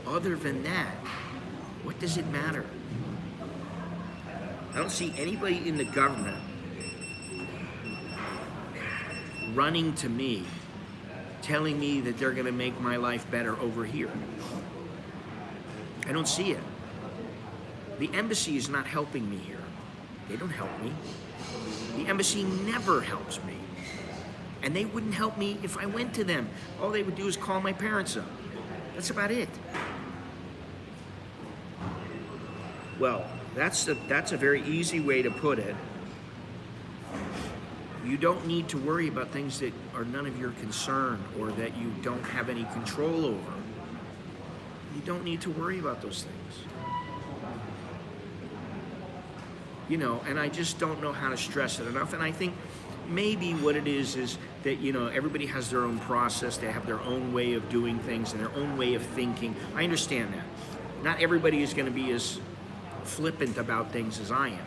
Other than that, what does it matter? I don't see anybody in the government running to me, telling me that they're going to make my life better over here. I don't see it. The embassy is not helping me here. They don't help me. The embassy never helps me. And they wouldn't help me if I went to them. All they would do is call my parents up. That's about it. Well, that's a very easy way to put it. You don't need to worry about things that are none of your concern or that you don't have any control over. You don't need to worry about those things. you know, and I just don't know how to stress it enough. And I think maybe what it is that, you know, everybody has their own process, they have their own way of doing things and their own way of thinking. I understand that. Not everybody is going to be as flippant about things as I am.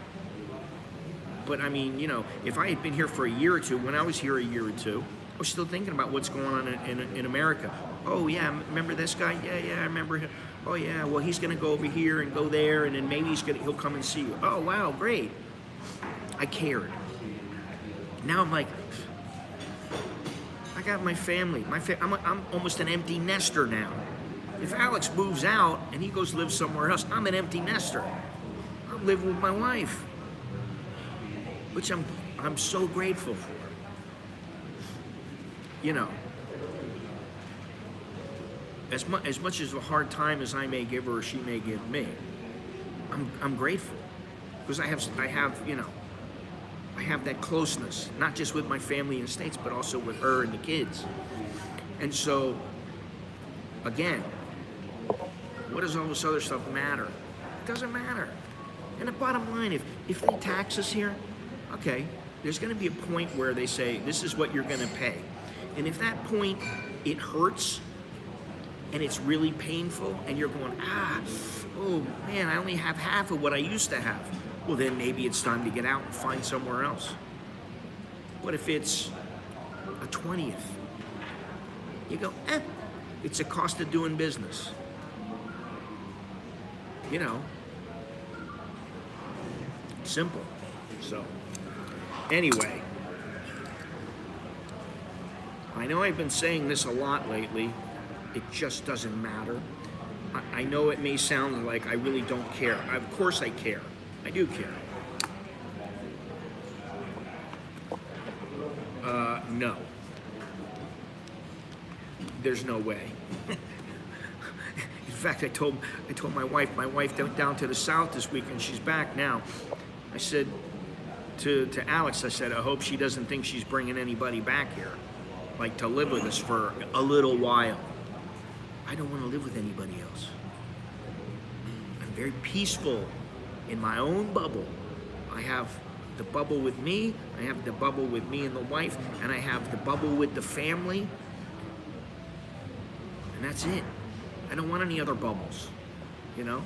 But I mean, you know, if I had been here for a year or two, when I was here a year or two, I was still thinking about what's going on in America. Oh yeah, remember this guy? Yeah, I remember him. Oh yeah, well he's gonna go over here and go there, and then maybe he'll come and see you. Oh wow, great. I cared. Now I'm like, I got my family. I'm almost an empty nester now. If Alex moves out and he goes live somewhere else, I'm an empty nester. I'm living with my wife, which I'm so grateful for. You know, as much as a hard time as I may give her or she may give me, I'm grateful because I have you know, I have that closeness, not just with my family in the States, but also with her and the kids. And so, again, what does all this other stuff matter? It doesn't matter. And the bottom line, if they tax us here, okay, there's going to be a point where they say, this is what you're going to pay. And if that point, it hurts, and it's really painful, and you're going, oh man, I only have half of what I used to have. Well, then maybe it's time to get out and find somewhere else. But if it's a 20th, you go, it's a cost of doing business. You know, simple. So, anyway, I know I've been saying this a lot lately. It just doesn't matter. I know it may sound like I really don't care. Of course I care. I do care. No. There's no way. In fact, I told my wife went down to the South this week and she's back now. I said to Alex, I said, I hope she doesn't think she's bringing anybody back here, like to live with us for a little while. I don't want to live with anybody else. I'm very peaceful in my own bubble. I have the bubble with me, I have the bubble with me and the wife, and I have the bubble with the family. And that's it. I don't want any other bubbles, you know?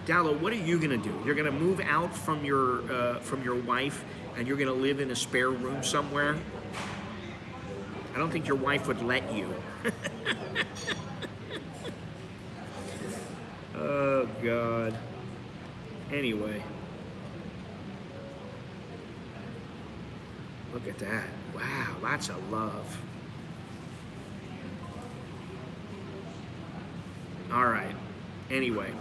Dallo, what are you gonna do? You're gonna move out from your wife and you're gonna live in a spare room somewhere? I don't think your wife would let you. Oh, God. Anyway. Look at that. Wow, lots of love. All right. Anyway,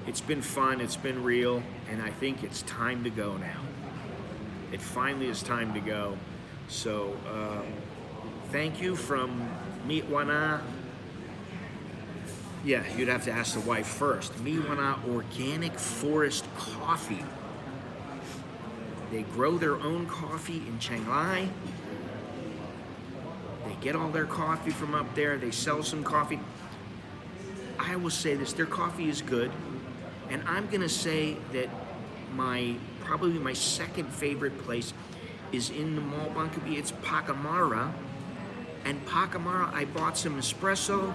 it's been fun, it's been real, and I think it's time to go now. It finally is time to go. So, thank you from Miwana. Yeah, you'd have to ask the wife first. Miwana Organic Forest Coffee. They grow their own coffee in Chiang Mai. They get all their coffee from up there. They sell some coffee. I will say this, their coffee is good. And I'm gonna say that probably my second favorite place is in the Mall Bankapi. It's Pacamara. And Pacamara, I bought some espresso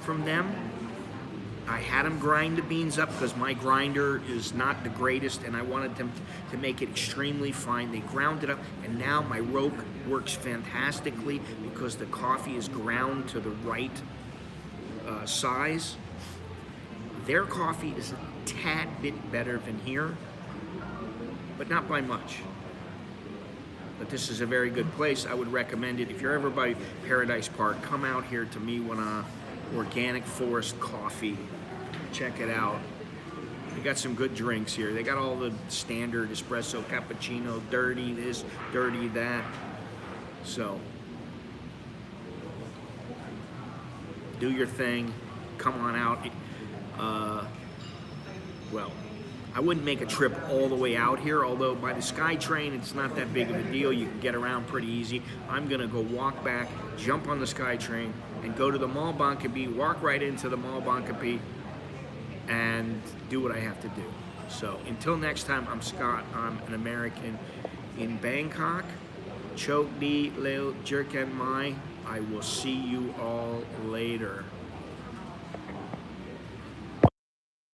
from them. I had them grind the beans up because my grinder is not the greatest and I wanted them to make it extremely fine. They ground it up and now my roke works fantastically because the coffee is ground to the right size. Their coffee is a tad bit better than here, but not by much. But this is a very good place. I would recommend it. If you're ever by Paradise Park, come out here to Miwana Organic Forest Coffee. Check it out. They got some good drinks here. They got all the standard espresso, cappuccino, dirty this, dirty that. So, do your thing. Come on out. Well, I wouldn't make a trip all the way out here, although by the SkyTrain, it's not that big of a deal. You can get around pretty easy. I'm gonna go walk back, jump on the SkyTrain, and go to the Mall Bankapi, walk right into the Mall Bankapi, and do what I have to do. So until next time, I'm Scott. I'm an American in Bangkok. Chok di leo jerken mai. I will see you all later.